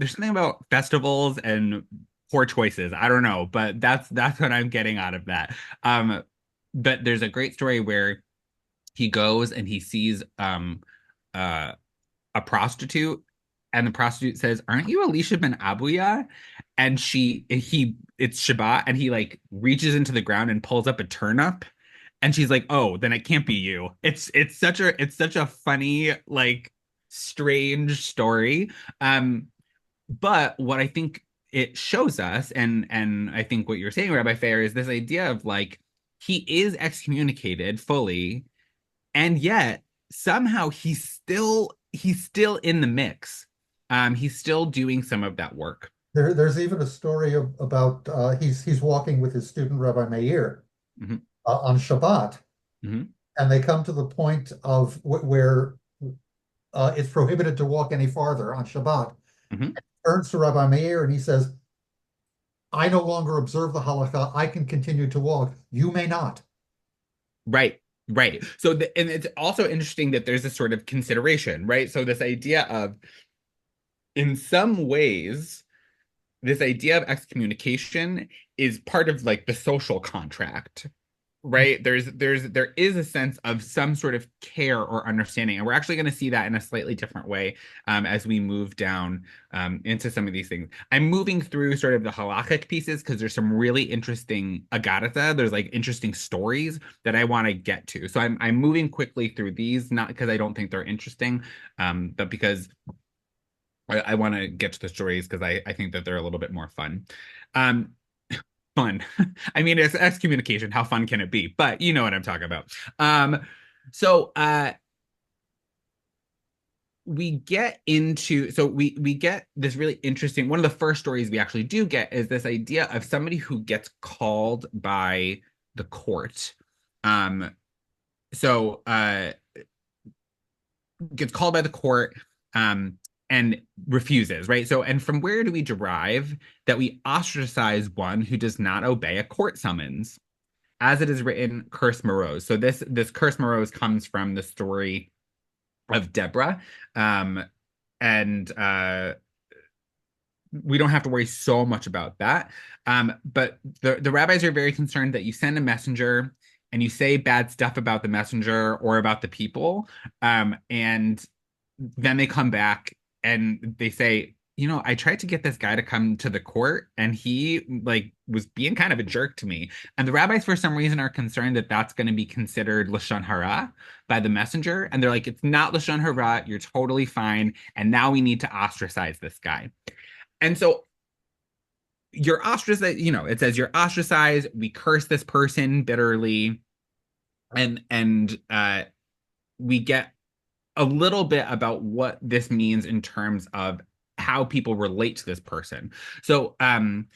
festivals and poor choices. I don't know, but that's what I'm getting out of that. But there's a great story where he goes and he sees a prostitute, and the prostitute says, "Aren't you Elisha ben Abuya?" And it's Shabbat, and he like reaches into the ground and pulls up a turnip, and she's like, "Oh, then it can't be you." It's such a funny, like, strange story. But what I think it shows us, and I think what you're saying, Rabbi Fair, is this idea of, like, he is excommunicated fully, and yet somehow he's still in the mix. He's still doing some of that work. There's even a story about he's walking with his student Rabbi Meir on Shabbat, and they come to the point of where it's prohibited to walk any farther on Shabbat. He turns to Rabbi Meir and he says, "I no longer observe the halakha. I can continue to walk. You may not." Right. Right. So, and it's also interesting that there's this sort of consideration, right? So this idea of, in some ways, this idea of excommunication is part of like the social contract, right? There is a sense of some sort of care or understanding, and we're actually going to see that in a slightly different way as we move down into some of these things. I'm moving through sort of the halakhic pieces because there's some really interesting agatha. There's like interesting stories that I want to get to. So I'm moving quickly through these, not because I don't think they're interesting, but because I want to get to the stories because I think that they're a little bit more fun. Um, fun. I mean, it's excommunication. How fun can it be? But you know what I'm talking about. So we get into we get this really interesting, one of the first stories we actually do get is this idea of somebody who gets called by the court. So gets called by the court and refuses, right? So, and from where do we derive that we ostracize one who does not obey a court summons? As it is written, curse morose. So this curse morose comes from the story of Deborah. And we don't have to worry so much about that. But the rabbis are very concerned that you send a messenger and you say bad stuff about the messenger or about the people. And then they come back and they say, you know, I tried to get this guy to come to the court and he like was being kind of a jerk to me. And the rabbis, for some reason, are concerned that that's going to be considered lashon hara by the messenger. And they're like, it's not lashon hara. You're totally fine. And now we need to ostracize this guy. And so you're ostracized, you know, it says you're ostracized. We curse this person bitterly. And we get a little bit about what this means in terms of how people relate to this person. So from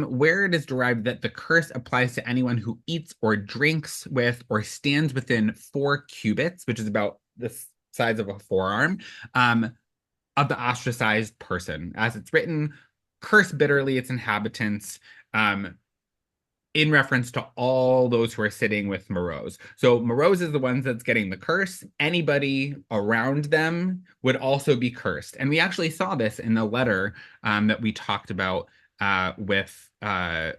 where it is derived that the curse applies to anyone who eats or drinks with or stands within 4 cubits, which is about the size of a forearm, of the ostracized person. As it's written, curse bitterly its inhabitants, in reference to all those who are sitting with morose. So morose is the ones that's getting the curse. Anybody around them would also be cursed. And we actually saw this in the letter that we talked about with the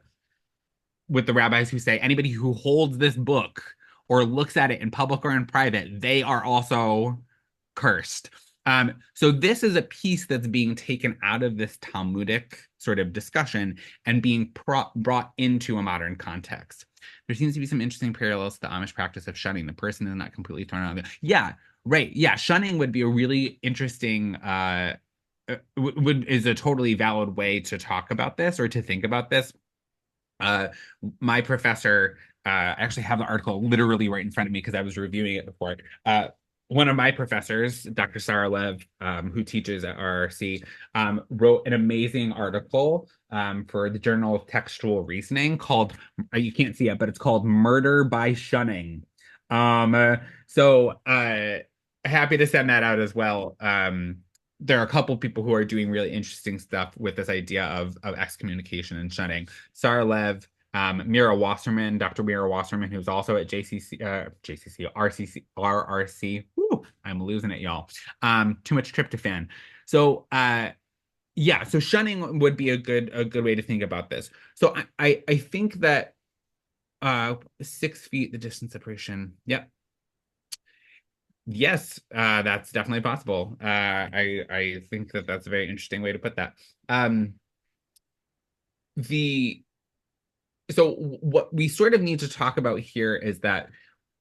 rabbis who say anybody who holds this book or looks at it in public or in private, they are also cursed. So this is a piece that's being taken out of this Talmudic sort of discussion and being brought into a modern context. There seems to be some interesting parallels to the Amish practice of shunning. The person is not completely thrown out of it. Yeah, right. Yeah, shunning would be a really interesting, is a totally valid way to talk about this or to think about this. My professor, I actually have the article literally right in front of me because I was reviewing it before. One of my professors, Dr. Sarah Lev, who teaches at RRC, wrote an amazing article for the Journal of Textual Reasoning called, you can't see it, but it's called Murder by Shunning. So happy to send that out as well. There are a couple people who are doing really interesting stuff with this idea of excommunication and shunning. Sarah Lev, Mira Wasserman, Dr. Mira Wasserman, who's also at RRC. Woo, I'm losing it, y'all. Too much tryptophan. So yeah, so shunning would be a good way to think about this. So I think that 6 feet, the distance separation. Yep. Yes, that's definitely possible. I think that that's a very interesting way to put that. So what we sort of need to talk about here is that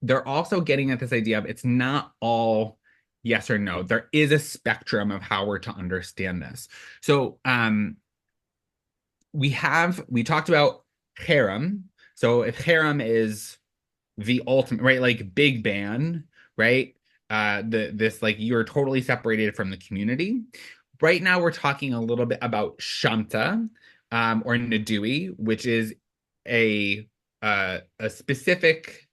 they're also getting at this idea of it's not all yes or no. There is a spectrum of how we're to understand this. So we talked about cherem. So if cherem is the ultimate, right, like big ban, right? This like you're totally separated from the community. Right now we're talking a little bit about Shamta or Nadui, which is a specific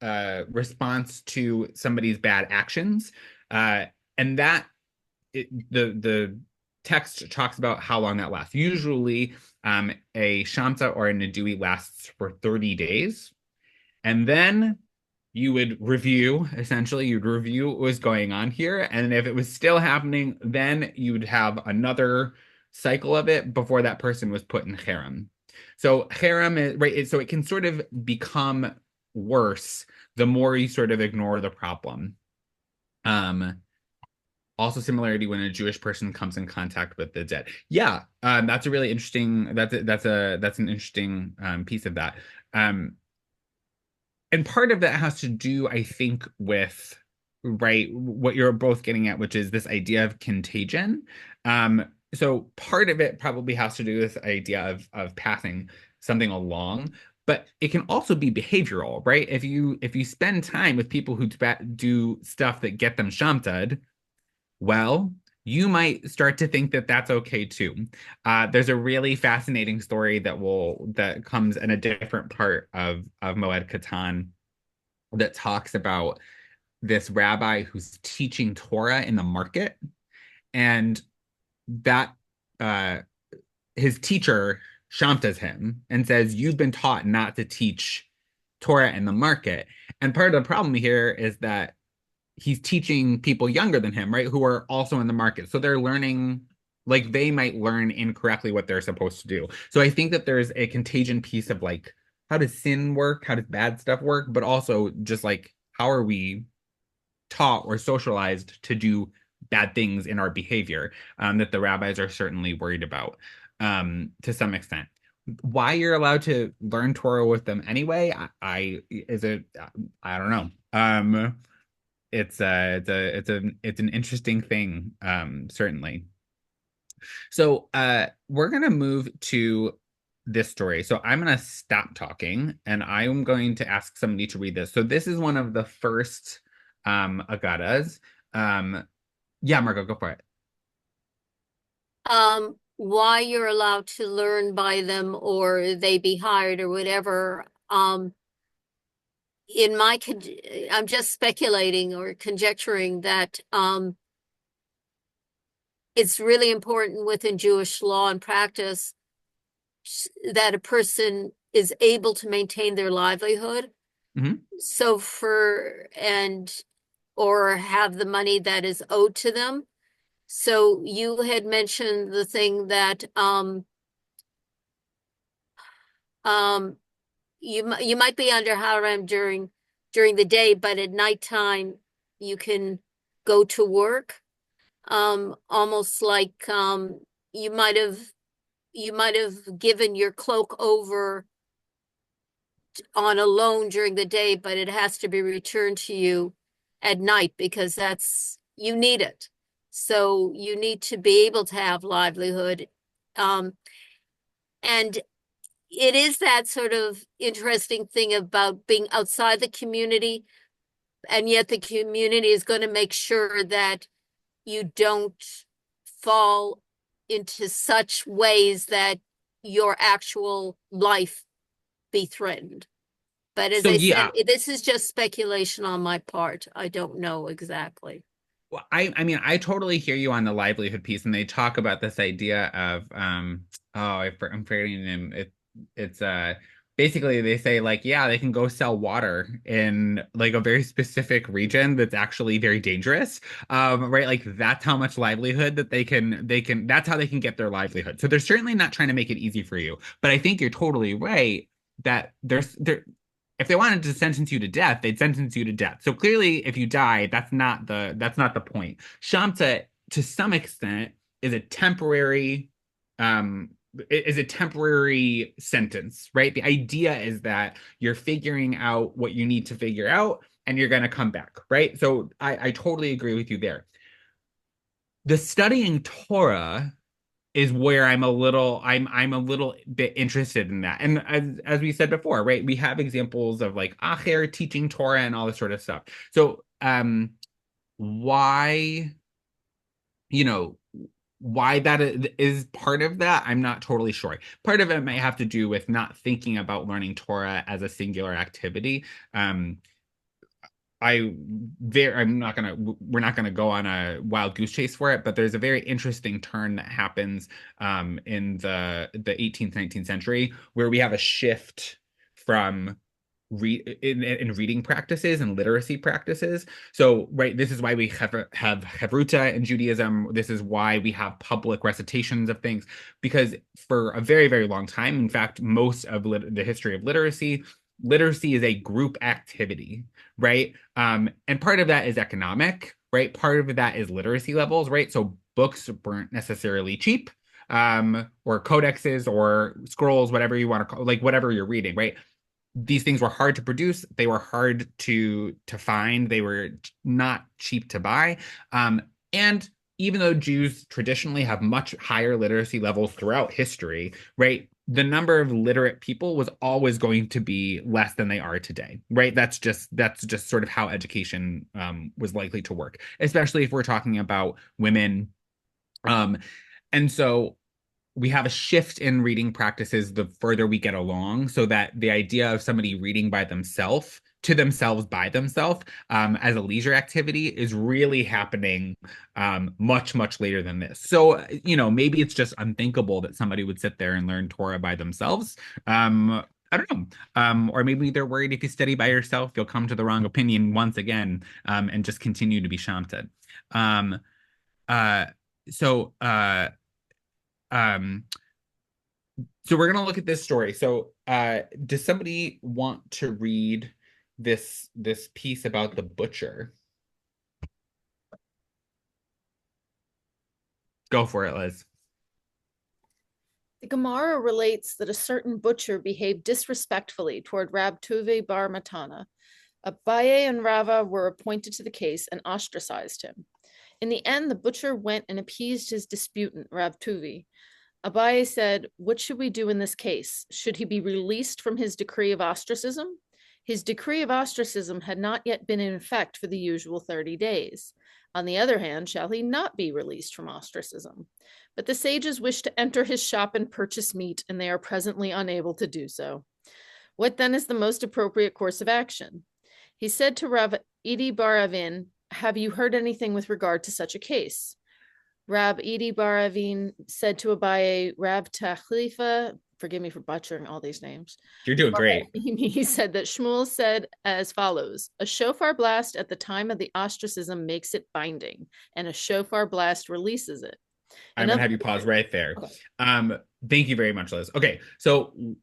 response to somebody's bad actions, and that the text talks about how long that lasts. Usually, a Shamta or a Nadui lasts for 30 days. And then you would review, essentially, you'd review what was going on here. And if it was still happening, then you'd have another cycle of it before that person was put in harem. So harem is right, so it can sort of become worse the more you sort of ignore the problem. Also similarity when a Jewish person comes in contact with the dead. Yeah, that's a really interesting. That's an interesting piece of that. And part of that has to do, I think, with right what you're both getting at, which is this idea of contagion. So part of it probably has to do with the idea of passing something along, but it can also be behavioral, right? If you spend time with people who do stuff that get them shamtad, well, you might start to think that that's okay too. There's a really fascinating story that comes in a different part of Moed Katan that talks about this rabbi who's teaching Torah in the market, and that his teacher shamtas him and says, "You've been taught not to teach Torah in the market." And part of the problem here is that he's teaching people younger than him, right, who are also in the market. So they're learning, like they might learn incorrectly what they're supposed to do. So I think that there's a contagion piece of like, how does sin work? How does bad stuff work? But also just like, how are we taught or socialized to do bad things in our behavior that the rabbis are certainly worried about to some extent. Why you're allowed to learn Torah with them anyway, I don't know. It's an interesting thing, certainly. So we're gonna move to this story. So I'm gonna stop talking and I'm going to ask somebody to read this. So this is one of the first agadas. Yeah, Margot, go for it. Why you're allowed to learn by them or they be hired or whatever. I'm just speculating or conjecturing that it's really important within Jewish law and practice that a person is able to maintain their livelihood. Mhm. So or have the money that is owed to them. So you had mentioned the thing that you might be under harem during the day, but at nighttime you can go to work. Almost like you might have given your cloak over on a loan during the day, but it has to be returned to you at night because you need it. So you need to be able to have livelihood. And it is that sort of interesting thing about being outside the community, and yet the community is going to make sure that you don't fall into such ways that your actual life be threatened. But as So I yeah, said, this is just speculation on my part. I don't know exactly. well, I mean, I totally hear you on the livelihood piece, and they talk about this idea of I'm forgetting the name. It's basically they say like, yeah, they can go sell water in like a very specific region that's actually very dangerous. Right? Like that's how much livelihood that they can that's how they can get their livelihood. So they're certainly not trying to make it easy for you. But I think you're totally right that there if they wanted to sentence you to death, they'd sentence you to death. So clearly, if you die, that's not the point. Shamta, to some extent, is a temporary sentence, right? The idea is that you're figuring out what you need to figure out, and you're going to come back, right? So I totally agree with you there. The studying Torah is where I'm a little bit interested in that. And as we said before, right, we have examples of like Acher teaching Torah and all this sort of stuff. So why, you know, why that is part of that, I'm not totally sure. Part of it might have to do with not thinking about learning Torah as a singular activity. We're not gonna go on a wild goose chase for it, but there's a very interesting turn that happens in the 18th, 19th century where we have a shift from in reading practices and literacy practices. So, right, this is why we have Chavruta in Judaism. This is why we have public recitations of things, because for a very, very long time, in fact, most of the history of literacy is a group activity, right? And part of that is economic, right? Part of that is literacy levels, right? So books weren't necessarily cheap, or codexes or scrolls, whatever you want to call, like whatever you're reading, right? These things were hard to produce. They were hard to find. They were not cheap to buy. And even though Jews traditionally have much higher literacy levels throughout history, right? The number of literate people was always going to be less than they are today, right? That's just sort of how education was likely to work, especially if we're talking about women. And so we have a shift in reading practices the further we get along, so that the idea of somebody reading by themselves, to themselves, by themselves, as a leisure activity is really happening much, much later than this. So, maybe it's just unthinkable that somebody would sit there and learn Torah by themselves. I don't know. Or maybe they're worried if you study by yourself, you'll come to the wrong opinion once again, and just continue to be Shamta. So, um, so we're gonna look at this story. So, does somebody want to read this piece about the butcher? Go for it, Liz. The Gemara relates that a certain butcher behaved disrespectfully toward Rab Tuve bar Matana. Abaye and Rava were appointed to the case and ostracized him. In the end, the butcher went and appeased his disputant, Rab Tuvi. Abaye said, "What should we do in this case? Should he be released from his decree of ostracism?" His decree of ostracism had not yet been in effect for the usual 30 days. On the other hand, shall he not be released from ostracism? But the sages wish to enter his shop and purchase meat, and they are presently unable to do so. What then is the most appropriate course of action? He said to Rav Idi bar Avin, "Have you heard anything with regard to such a case?" Rab Idi bar Avin said to Abaye, "Rav Tachlifa," forgive me for butchering all these names. You're doing great. He said that Shmuel said as follows: a shofar blast at the time of the ostracism makes it binding, and a shofar blast releases it. I'm gonna have you pause right there. Okay. Thank you very much, Liz. Okay, so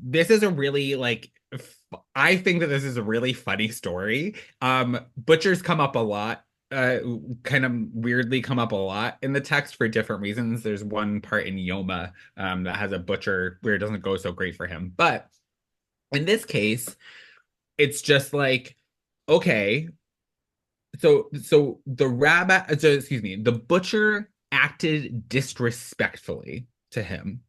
this is a really I think that this is a really funny story. Butchers come up a lot. Kind of weirdly come up a lot in the text for different reasons. There's one part in Yoma that has a butcher where it doesn't go so great for him. But in this case, it's just like, okay, so the butcher acted disrespectfully to him.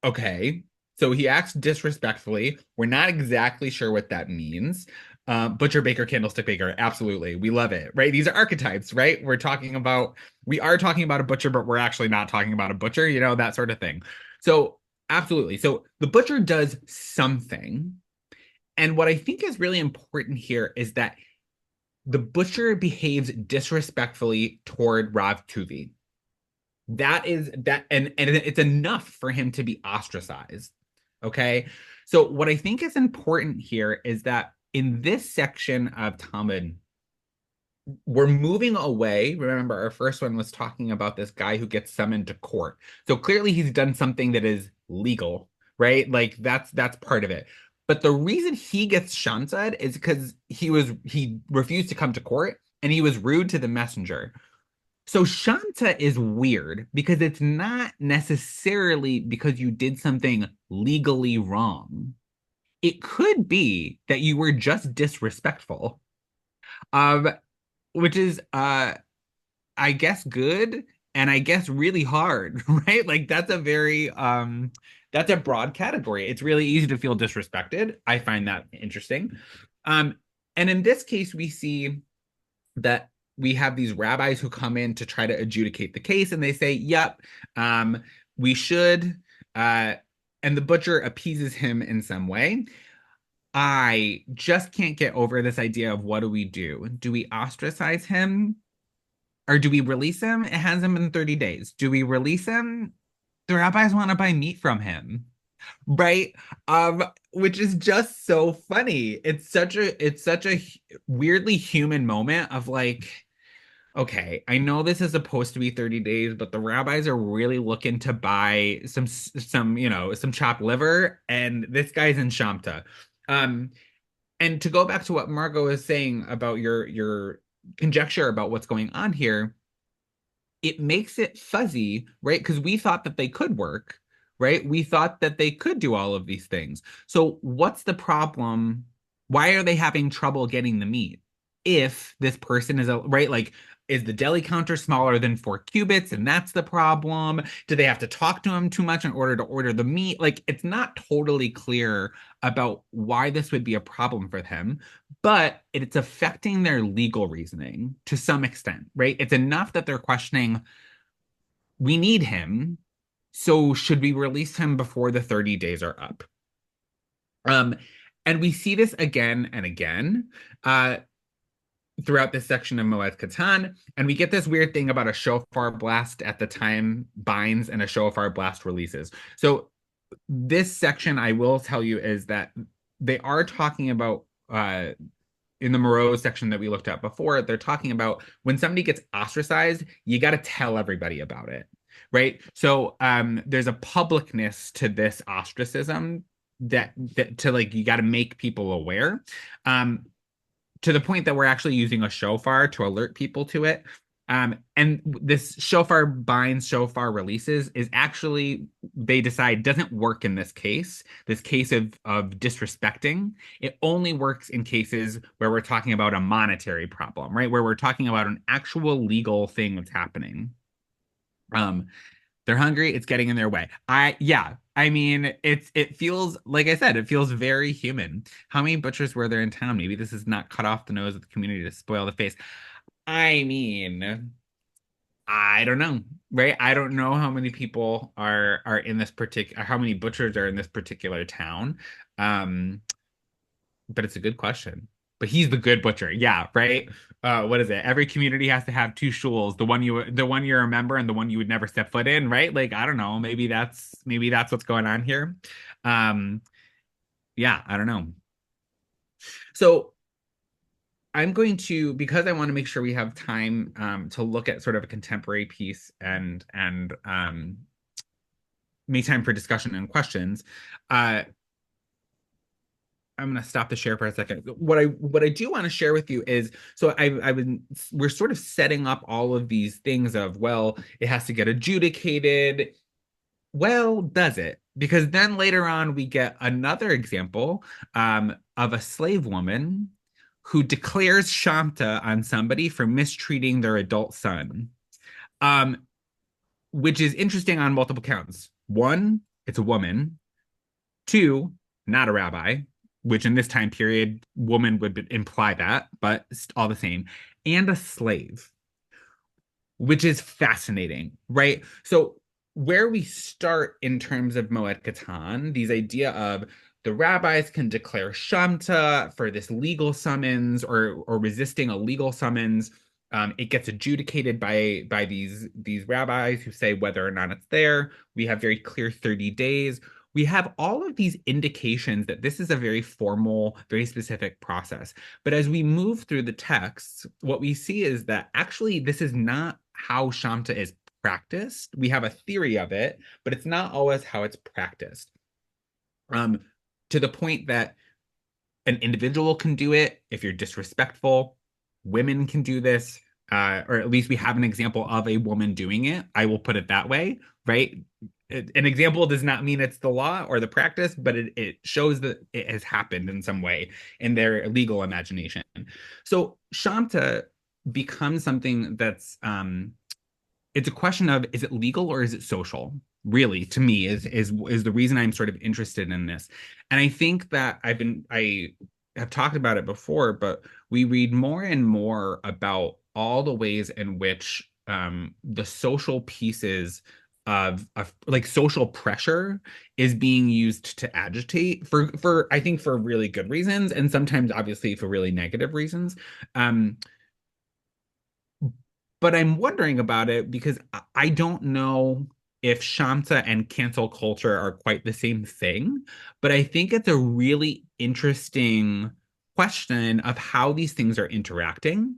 Okay, so he acts disrespectfully. We're not exactly sure what that means. Butcher, baker, candlestick maker. Absolutely. We love it, right? These are archetypes, right? We are talking about a butcher, but we're actually not talking about a butcher, that sort of thing. So absolutely. So the butcher does something. And what I think is really important here is that the butcher behaves disrespectfully toward Rav Tuvi. That is that, and it's enough for him to be ostracized. Okay. So what I think is important here is that in this section of Talmud, we're moving away. Remember, our first one was talking about this guy who gets summoned to court. So clearly he's done something that is legal, right? Like that's part of it. But the reason he gets shamsad is because he refused to come to court and he was rude to the messenger. So Shamta is weird because it's not necessarily because you did something legally wrong. It could be that you were just disrespectful, which is, I guess, good and I guess really hard, right? Like that's a broad category. It's really easy to feel disrespected. I find that interesting. And in this case, we see that we have these rabbis who come in to try to adjudicate the case, and they say, "Yep, we should." And the butcher appeases him in some way. I just can't get over this idea of what do we do? Do we ostracize him? Or do we release him? It has him in 30 days. Do we release him? The rabbis want to buy meat from him. Right? Which is just so funny. It's such a weirdly human moment of like, okay, I know this is supposed to be 30 days, but the rabbis are really looking to buy some chopped liver, and this guy's in Shamta. Um, and to go back to what Margot is saying about your conjecture about what's going on here, it makes it fuzzy, right? Because we thought that they could work, right? We thought that they could do all of these things. So what's the problem? Why are they having trouble getting the meat? If this person is right, like, is the deli counter smaller than 4 cubits, and that's the problem? Do they have to talk to him too much in order to order the meat? Like, it's not totally clear about why this would be a problem for them, but it's affecting their legal reasoning to some extent, right? It's enough that they're questioning, we need him, so should we release him before the 30 days are up? Um, and we see this again and again throughout this section of Moed Katan, and we get this weird thing about a shofar blast at the time binds and a shofar blast releases. So this section, I will tell you, is that they are talking about in the Moreau section that we looked at before, they're talking about when somebody gets ostracized, you got to tell everybody about it, right? So there's a publicness to this ostracism that to like, you got to make people aware, to the point that we're actually using a shofar to alert people to it. And this shofar binds, shofar releases is actually, they decide, doesn't work in this case of disrespecting. It only works in cases where we're talking about a monetary problem, right? Where we're talking about an actual legal thing that's happening. They're hungry, it's getting in their way. I mean, it feels, like I said, it feels very human. How many butchers were there in town? Maybe this is not cut off the nose of the community to spoil the face. I mean, I don't know, right? I don't know how many people are in this particular, how many butchers are in this particular town. But it's a good question. But he's the good butcher, yeah, right? What is it? Every community has to have two shuls, the one you remember and the one you would never step foot in, right? Like, I don't know, maybe that's what's going on here. Um, yeah, I don't know. So I'm going to, because I want to make sure we have time to look at sort of a contemporary piece and make time for discussion and questions. I'm going to stop the share for a second. What I do want to share with you is, so we're sort of setting up all of these things of, well, it has to get adjudicated. Well, does it? Because then later on we get another example of a slave woman who declares Shamta on somebody for mistreating their adult son, which is interesting on multiple counts. One, it's a woman. Two, not a rabbi, which in this time period, woman would imply that, but all the same, and a slave, which is fascinating, right? So where we start in terms of Moed Katan, these idea of the rabbis can declare Shamta for this legal summons or resisting a legal summons. It gets adjudicated by these rabbis who say whether or not it's there. We have very clear 30 days. We have all of these indications that this is a very formal, very specific process. But as we move through the texts, what we see is that actually this is not how Shamta is practiced. We have a theory of it, but it's not always how it's practiced. To the point that an individual can do it if you're disrespectful. Women can do this, or at least we have an example of a woman doing it. I will put it that way, right? An example does not mean it's the law or the practice, but it shows that it has happened in some way in their legal imagination. So Shamta becomes something that's it's a question of, is it legal or is it social? Really, to me, is the reason I'm sort of interested in this. And I think that I have talked about it before, but we read more and more about all the ways in which the social pieces of like social pressure is being used to agitate for I think for really good reasons, and sometimes obviously for really negative reasons. But I'm wondering about it because I don't know if Shamta and cancel culture are quite the same thing, but I think it's a really interesting question of how these things are interacting.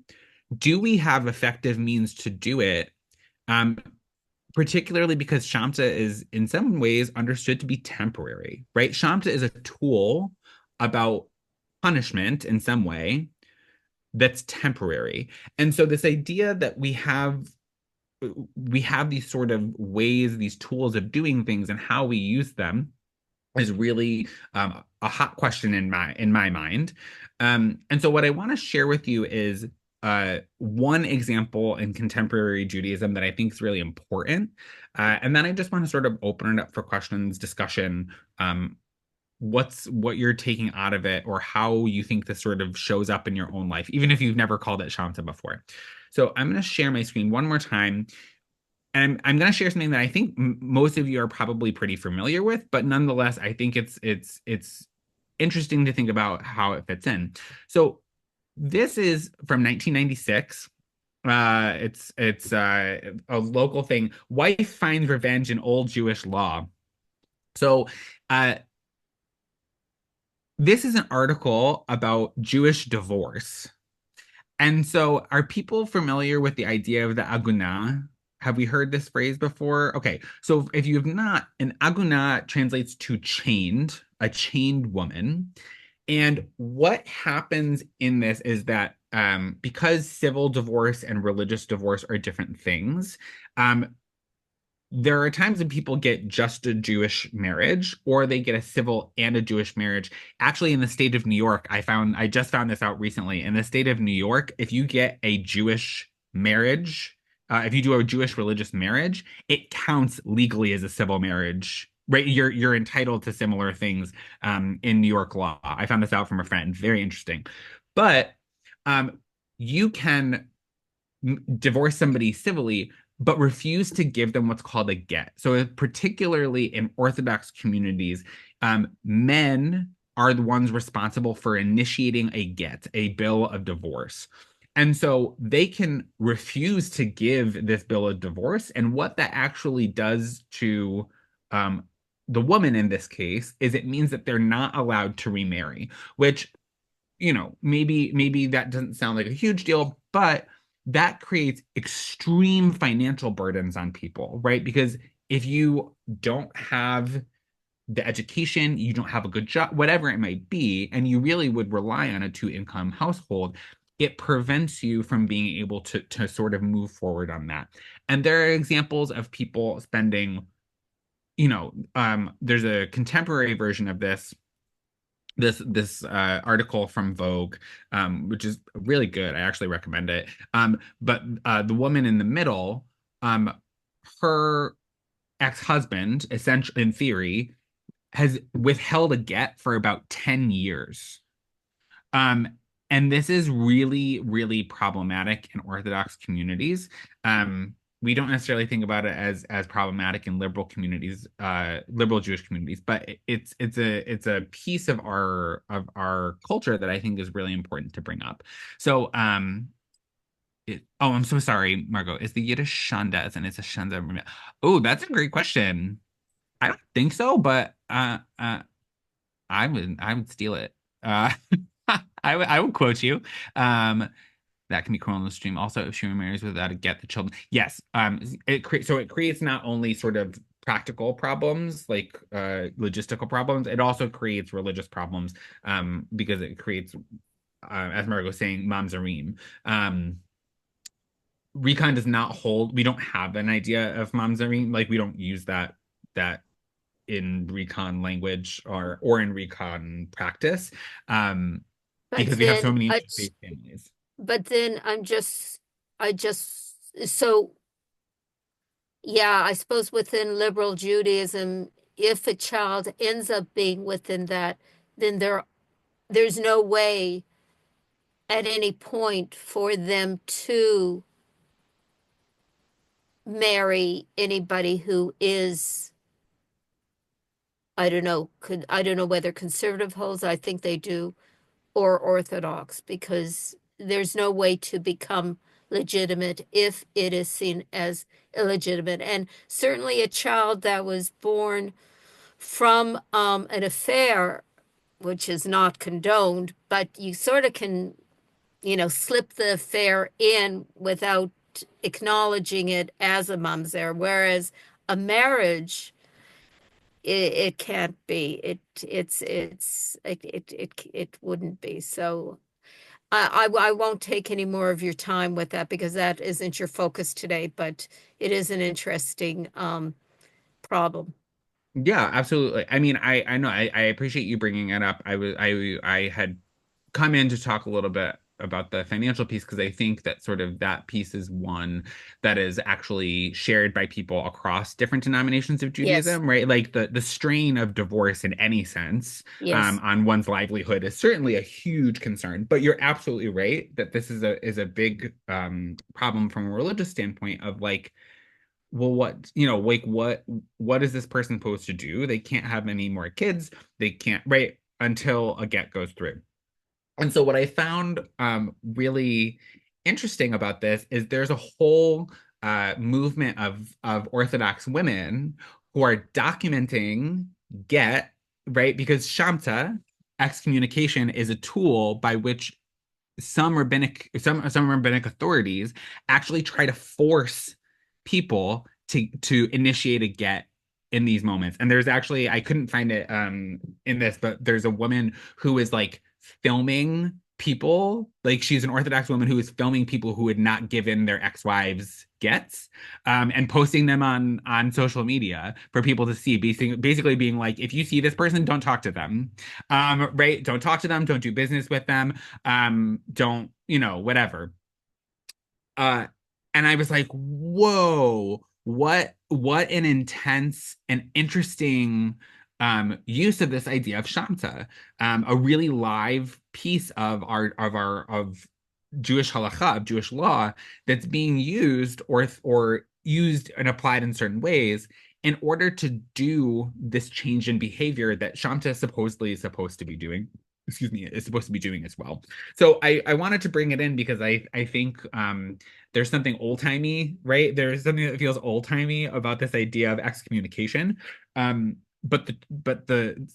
Do we have effective means to do it? Um, Particularly because Shamta is in some ways understood to be temporary, right? Shamta is a tool about punishment in some way that's temporary. And so this idea that we have these sort of ways, these tools of doing things and how we use them is really a hot question in my mind. And so what I want to share with you is one example in contemporary Judaism that I think is really important. And then I just want to sort of open it up for questions, discussion. What you're taking out of it, or how you think this sort of shows up in your own life, even if you've never called it Shanta before. So I'm going to share my screen one more time. And I'm going to share something that I think most of you are probably pretty familiar with, but nonetheless, I think it's interesting to think about how it fits in. So this is from 1996. It's a local thing. Wife finds revenge in old Jewish law. So this is an article about Jewish divorce. And so are people familiar with the idea of the agunah? Have we heard this phrase before? Okay, so if you have not, an agunah translates to chained, a chained woman. And what happens in this is that because civil divorce and religious divorce are different things, there are times when people get just a Jewish marriage, or they get a civil and a Jewish marriage. Actually, in the state of New York, I just found this out recently. In the state of New York, if you get a Jewish marriage, if you do a Jewish religious marriage, it counts legally as a civil marriage. Right, you're entitled to similar things in New York law. I found this out from a friend. Very interesting. But you can divorce somebody civilly, but refuse to give them what's called a get. So particularly in Orthodox communities, men are the ones responsible for initiating a get, a bill of divorce. And so they can refuse to give this bill of divorce. And what that actually does to the woman in this case is it means that they're not allowed to remarry, which, maybe that doesn't sound like a huge deal, but that creates extreme financial burdens on people, right? Because if you don't have the education, you don't have a good job, whatever it might be, and you really would rely on a two-income household, it prevents you from being able to sort of move forward on that. And there are examples of people spending, there's a contemporary version of this article from Vogue, which is really good. I actually recommend it. But the woman in the middle, her ex-husband, essentially, in theory, has withheld a get for about 10 years. And this is really, really problematic in Orthodox communities. We don't necessarily think about it as problematic in liberal communities, liberal Jewish communities, but it's a piece of our culture that I think is really important to bring up. So I'm so sorry, Margot. Is the Yiddish Shanda and it's a Shanda? Oh, that's a great question. I don't think so, but I would steal it. I would quote you. That can be cruel on the stream. Also, if she remarries without a get, the children. Yes. It creates not only sort of practical problems, like logistical problems, it also creates religious problems, because it creates, as Margot was saying, mamzerim. Recon does not hold. We don't have an idea of mamzerim. Like we don't use that in recon language or in recon practice, because we have so many interfaith families. But then so yeah, I suppose within liberal Judaism, if a child ends up being within that, then there's no way at any point for them to marry anybody who is, I don't know whether conservative holds, I think they do, or Orthodox, because there's no way to become legitimate if it is seen as illegitimate. And certainly a child that was born from an affair, which is not condoned, but you sort of can, slip the affair in without acknowledging it as a mamzer, whereas a marriage, it can't be. It wouldn't be. So I won't take any more of your time with that because that isn't your focus today, but it is an interesting problem. Yeah, absolutely. I mean, I know I appreciate you bringing it up. I had come in to talk a little bit about the financial piece because I think that sort of that piece is one that is actually shared by people across different denominations of Yes, Judaism, right? Like the strain of divorce in any sense yes, on one's livelihood is certainly a huge concern. But you're absolutely right that this is a big problem from a religious standpoint of like, well, like what is this person supposed to do? They can't have any more kids. They can't, right, until a get goes through. And so what I found really interesting about this is there's a whole movement of Orthodox women who are documenting get, right? Because Shamta, excommunication, is a tool by which some rabbinic authorities actually try to force people to initiate a get in these moments. And there's actually, I couldn't find it in this, but there's a woman who is like filming people, like she's an Orthodox woman who is filming people who had not given their ex-wives gets and posting them on social media for people to see, basically being like, if you see this person, don't talk to them, right? Don't talk to them, don't do business with them, don't, whatever. And I was like, whoa, what an intense and interesting use of this idea of Shamta, a really live piece of Jewish halakha, of Jewish law, that's being used or used and applied in certain ways in order to do this change in behavior that Shamta supposedly is supposed to be doing. Excuse me, is supposed to be doing as well. So I wanted to bring it in because I think there's something old-timey, right? There's something that feels old-timey about this idea of excommunication. But the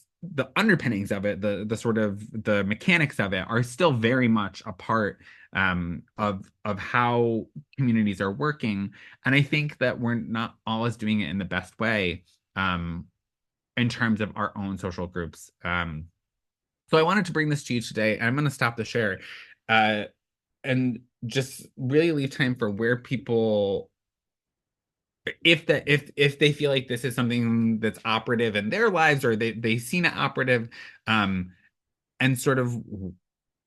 underpinnings of it, the sort of the mechanics of it are still very much a part of how communities are working. And I think that we're not always doing it in the best way in terms of our own social groups. So I wanted to bring this to you today, and I'm going to stop the share and just really leave time for where people, if they feel like this is something that's operative in their lives or they've seen it operative, and sort of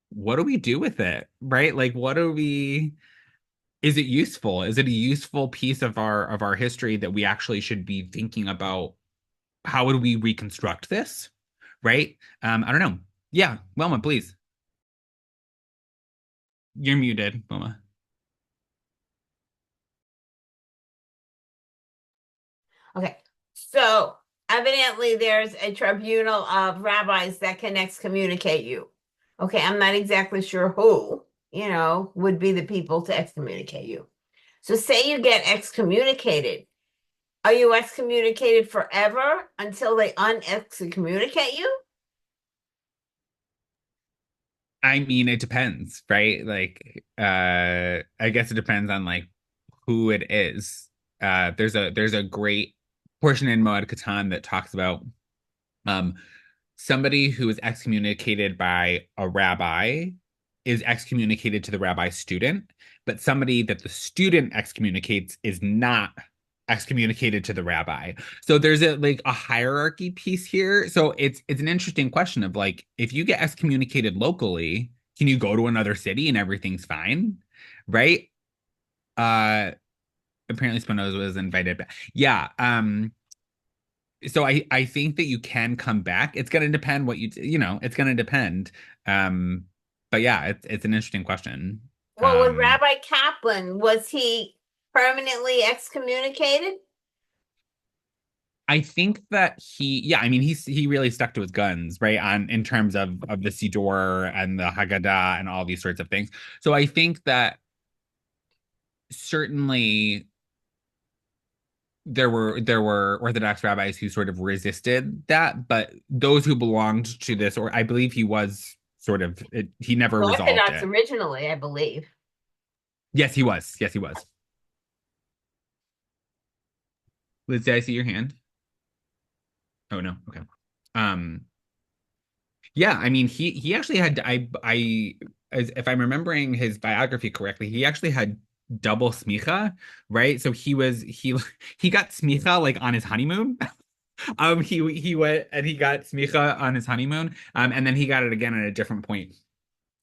what do we do with it, right? Like is it useful? Is it a useful piece of our history that we actually should be thinking about? How would we reconstruct this? Right? I don't know. Yeah, Wilma, please. You're muted, Wilma. Okay, so evidently there's a tribunal of rabbis that can excommunicate you. Okay, I'm not exactly sure who, would be the people to excommunicate you. So say you get excommunicated. Are you excommunicated forever until they unexcommunicate you? I mean, it depends, right? Like, I guess it depends on like who it is. There's a great portion in Moed Katan that talks about somebody who is excommunicated by a rabbi is excommunicated to the rabbi's student, but somebody that the student excommunicates is not excommunicated to the rabbi. So there's a hierarchy piece here. So it's an interesting question of like, if you get excommunicated locally, can you go to another city and everything's fine? Right? Apparently Spinoza was invited back. Yeah. So I think that you can come back. It's gonna depend it's gonna depend. But yeah, it's an interesting question. Well, with Rabbi Kaplan, was he permanently excommunicated? I think that I mean, he really stuck to his guns, right? In terms of the Siddur and the Haggadah and all these sorts of things. So I think that certainly there were Orthodox rabbis who sort of resisted that, but those who belonged to this, or I believe he was sort of he never resolved Orthodox it. originally, I believe. Yes, he was. Yes, he was. Liz, did I see your hand? Oh no. Okay. Um, yeah, I mean he actually had if I'm remembering his biography correctly, he actually had double smicha, right? So he got smicha like on his honeymoon. He went and he got smicha on his honeymoon, and then he got it again at a different point.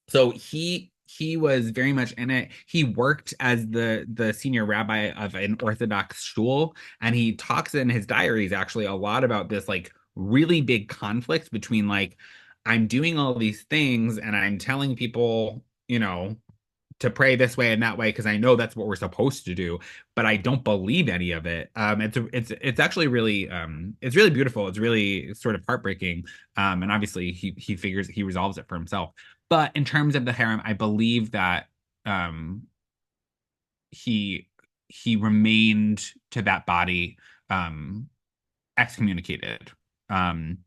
So he was very much in it. He worked as the senior rabbi of an Orthodox shul, and he talks in his diaries actually a lot about this like really big conflict between like I'm doing all these things and I'm telling people, to pray this way and that way because I know that's what we're supposed to do, but I don't believe any of it. It's actually really it's really beautiful. It's really sort of heartbreaking. And obviously he resolves it for himself. But in terms of the harem, I believe that um he he remained to that body excommunicated. Um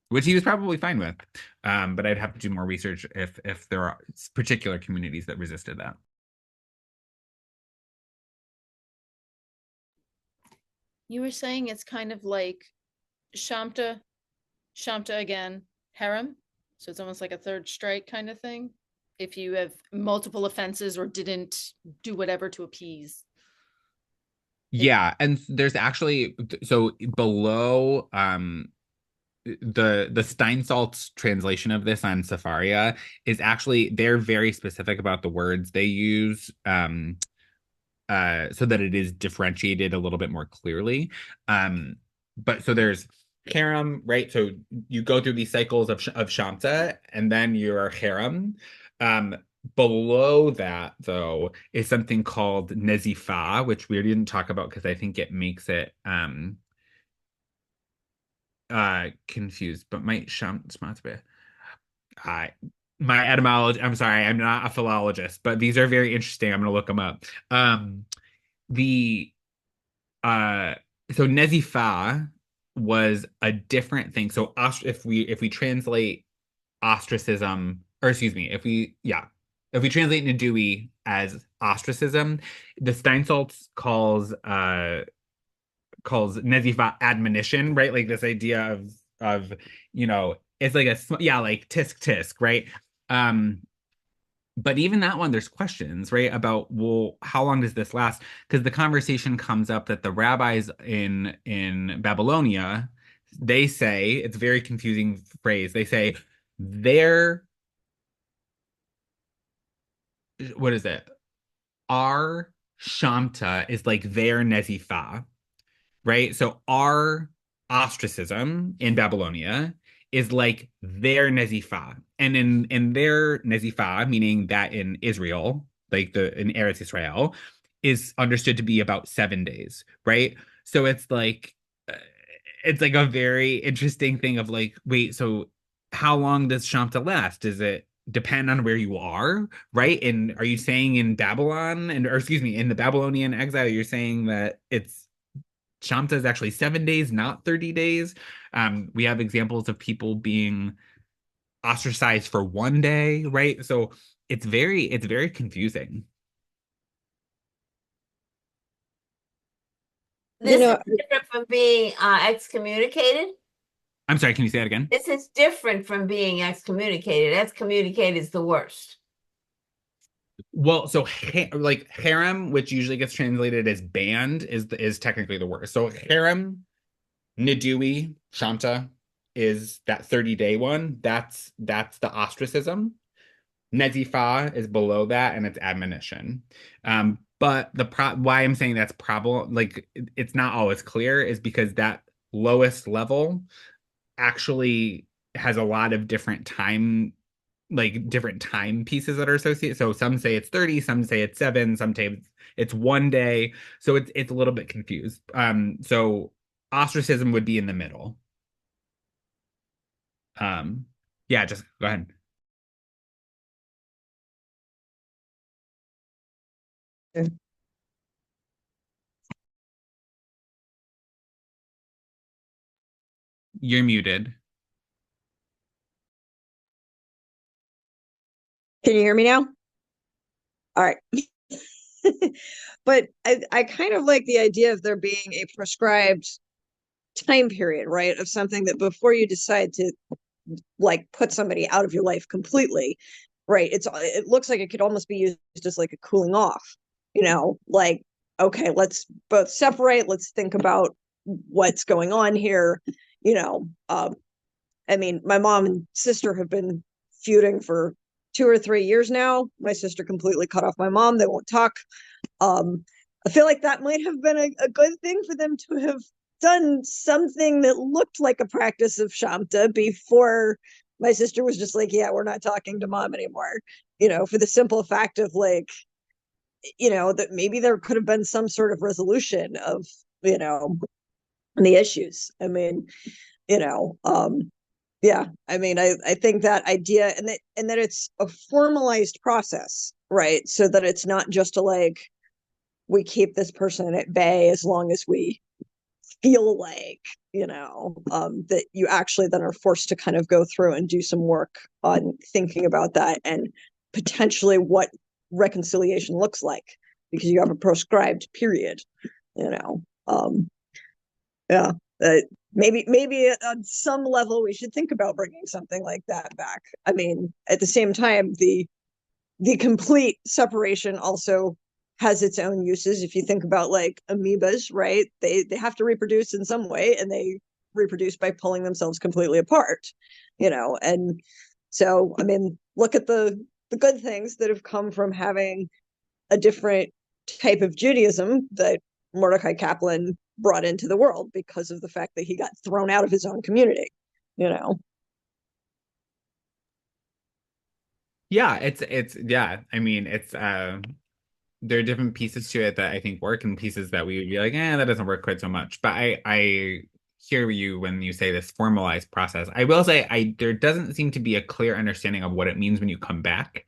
which he was probably fine with. But I'd have to do more research if there are particular communities that resisted that. You were saying it's kind of like Shamta, Shamta again, harem. So it's almost like a third strike kind of thing. If you have multiple offenses or didn't do whatever to appease. Yeah, and there's actually so below the Steinsaltz translation of this on Safaria is actually they're very specific about the words they use so that it is differentiated a little bit more clearly. But so there's harem, right? So you go through these cycles of Shamta and then you're harem. Um, Below that, though, is something called Nezifa, which we didn't talk about because I think it makes it confused. But my Shamta, I my etymology. I'm sorry, I'm not a philologist, but these are very interesting. I'm gonna look them up. The uh so Nezifa was a different thing. So if we translate ostracism, or excuse me, if we translate Nadui as ostracism, the Steinsaltz calls Nezifa admonition, right? Like this idea of it's like like tisk tisk, right? Um but even that one, there's questions, right? About, well, how long does this last? Because the conversation comes up that the rabbis in Babylonia, they say, it's a very confusing phrase. They say their what is it? Our Shamta is like their Nezifa, right? So our ostracism in Babylonia is like their Nezifa. And in their Nezifa, meaning that in Israel, like the in Eretz Israel, is understood to be about 7 days, right? So uh, it's like a very interesting thing of like, wait, so how long does Shamta last? Does it depend on where you are, right? And are you saying in Babylon or excuse me, in the Babylonian exile, you're saying that it's Shamta is actually 7 days, not 30 days. We have examples of people being ostracized for one day, right? So it's very confusing. You This is know, different from being excommunicated. I'm sorry, can you say that again? This is different from being excommunicated. Excommunicated is the worst. Well, so like harem, which usually gets translated as banned, is technically the worst. So harem, Nidui, Shanta is that 30-day one. That's the ostracism. Nezifa is below that, and it's admonition. But why I'm saying that's problem, like it's not always clear, is because that lowest level actually has a lot of different time pieces that are associated. So some say it's 30, some say it's 7, some say it's one day. So it's a little bit confused. So ostracism would be in the middle. Um, yeah, just go ahead. You're muted. Can you hear me now? All right. But I kind of like the idea of there being a prescribed time period, right? Of something that before you decide to like put somebody out of your life completely, right? It looks like it could almost be used as like a cooling off, like, okay, let's both separate, let's think about what's going on here, I mean, my mom and sister have been feuding for 2 or 3 years now. My sister completely cut off my mom. They won't talk. I feel like that might have been a good thing for them to have done something that looked like a practice of Shamta before my sister was just like, yeah, we're not talking to mom anymore. For the simple fact of like, that maybe there could have been some sort of resolution of, the issues. I mean, yeah, I mean, I think that idea and that it's a formalized process, right? So that it's not just a like, we keep this person at bay as long as we feel like, that you actually then are forced to kind of go through and do some work on thinking about that and potentially what reconciliation looks like because you have a prescribed period, yeah. Maybe on some level we should think about bringing something like that back. I mean, at the same time, the complete separation also has its own uses. If you think about like amoebas, right? They have to reproduce in some way, and they reproduce by pulling themselves completely apart, And so, I mean, look at the good things that have come from having a different type of Judaism that Mordecai Kaplan brought into the world because of the fact that he got thrown out of his own community, Yeah, yeah. I mean, there are different pieces to it that I think work and pieces that we would be like, that doesn't work quite so much. But I hear you when you say this formalized process. I will say there doesn't seem to be a clear understanding of what it means when you come back.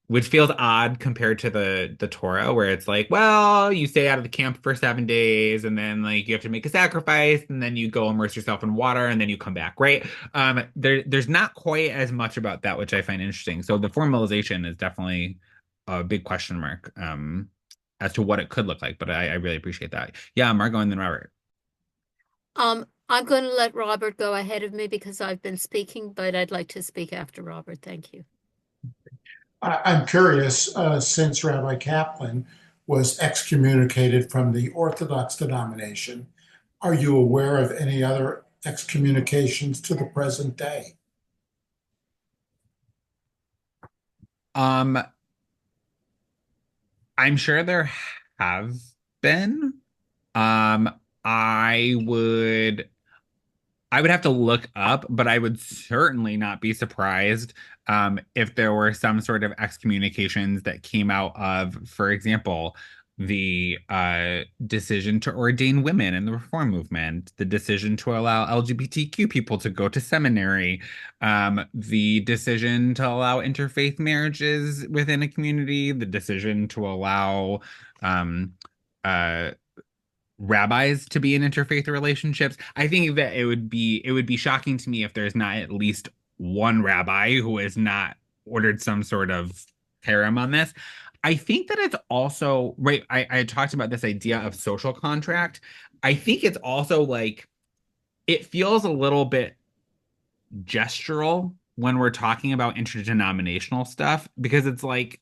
Which feels odd compared to the Torah, where it's like, well, you stay out of the camp for 7 days, and then like you have to make a sacrifice, and then you go immerse yourself in water, and then you come back, right? There's not quite as much about that, which I find interesting. So the formalization is definitely a big question mark, as to what it could look like, but I really appreciate that. Yeah, Margot and then Robert. I'm going to let Robert go ahead of me because I've been speaking, but I'd like to speak after Robert. Thank you. I'm curious, since Rabbi Kaplan was excommunicated from the Orthodox denomination, are you aware of any other excommunications to the present day? I'm sure there have been. Um, I would I would have to look up, but I would certainly not be surprised if there were some sort of excommunications that came out of, for example, the decision to ordain women in the reform movement, the decision to allow LGBTQ people to go to seminary, the decision to allow interfaith marriages within a community, the decision to allow um, uh, rabbis to be in interfaith relationships. I think that it would be shocking to me if there's not at least one rabbi who has not ordered some sort of harem on this. I think that it's also right. I talked about this idea of social contract. I think it's also like it feels a little bit gestural when we're talking about interdenominational stuff because it's like,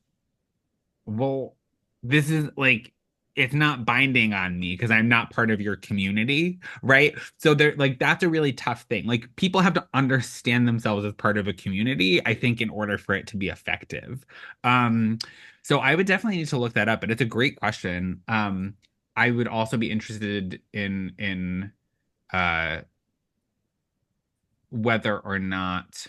well, this is like it's not binding on me because I'm not part of your community, right? So they're like that's a really tough thing. Like people have to understand themselves as part of a community, I think, in order for it to be effective. Um, so I would definitely need to look that up, but it's a great question. I would also be interested in uh whether or not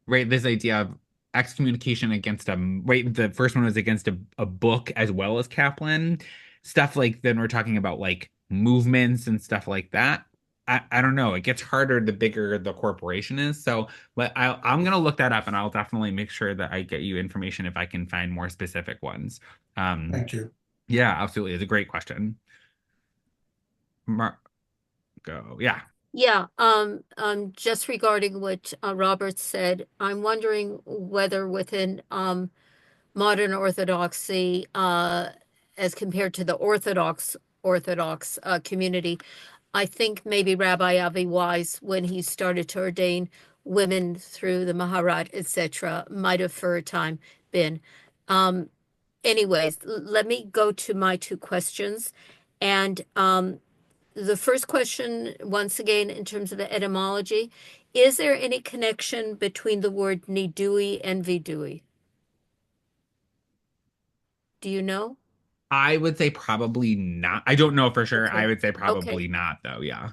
right this idea of excommunication against a right the first one was against a book as well as Kaplan stuff like then we're talking about like movements and stuff like that. I don't know, it gets harder the bigger the corporation is, so but I'm gonna look that up and I'll definitely make sure that I get you information if I can find more specific ones. Thank you. Yeah, absolutely, it's a great question. Mar go. Yeah. Yeah, just regarding what Robert said, I'm wondering whether within modern Orthodoxy, as compared to the Orthodox community, I think maybe Rabbi Avi Wise, when he started to ordain women through the Maharat, etc., might have for a time been. Um, Anyways, let me go to my two questions. And the first question, once again, in terms of the etymology, is there any connection between the word nidui and vidui? Do you know? I would say probably not. I don't know for sure. I Okay. would say Okay. probably not, though. Yeah.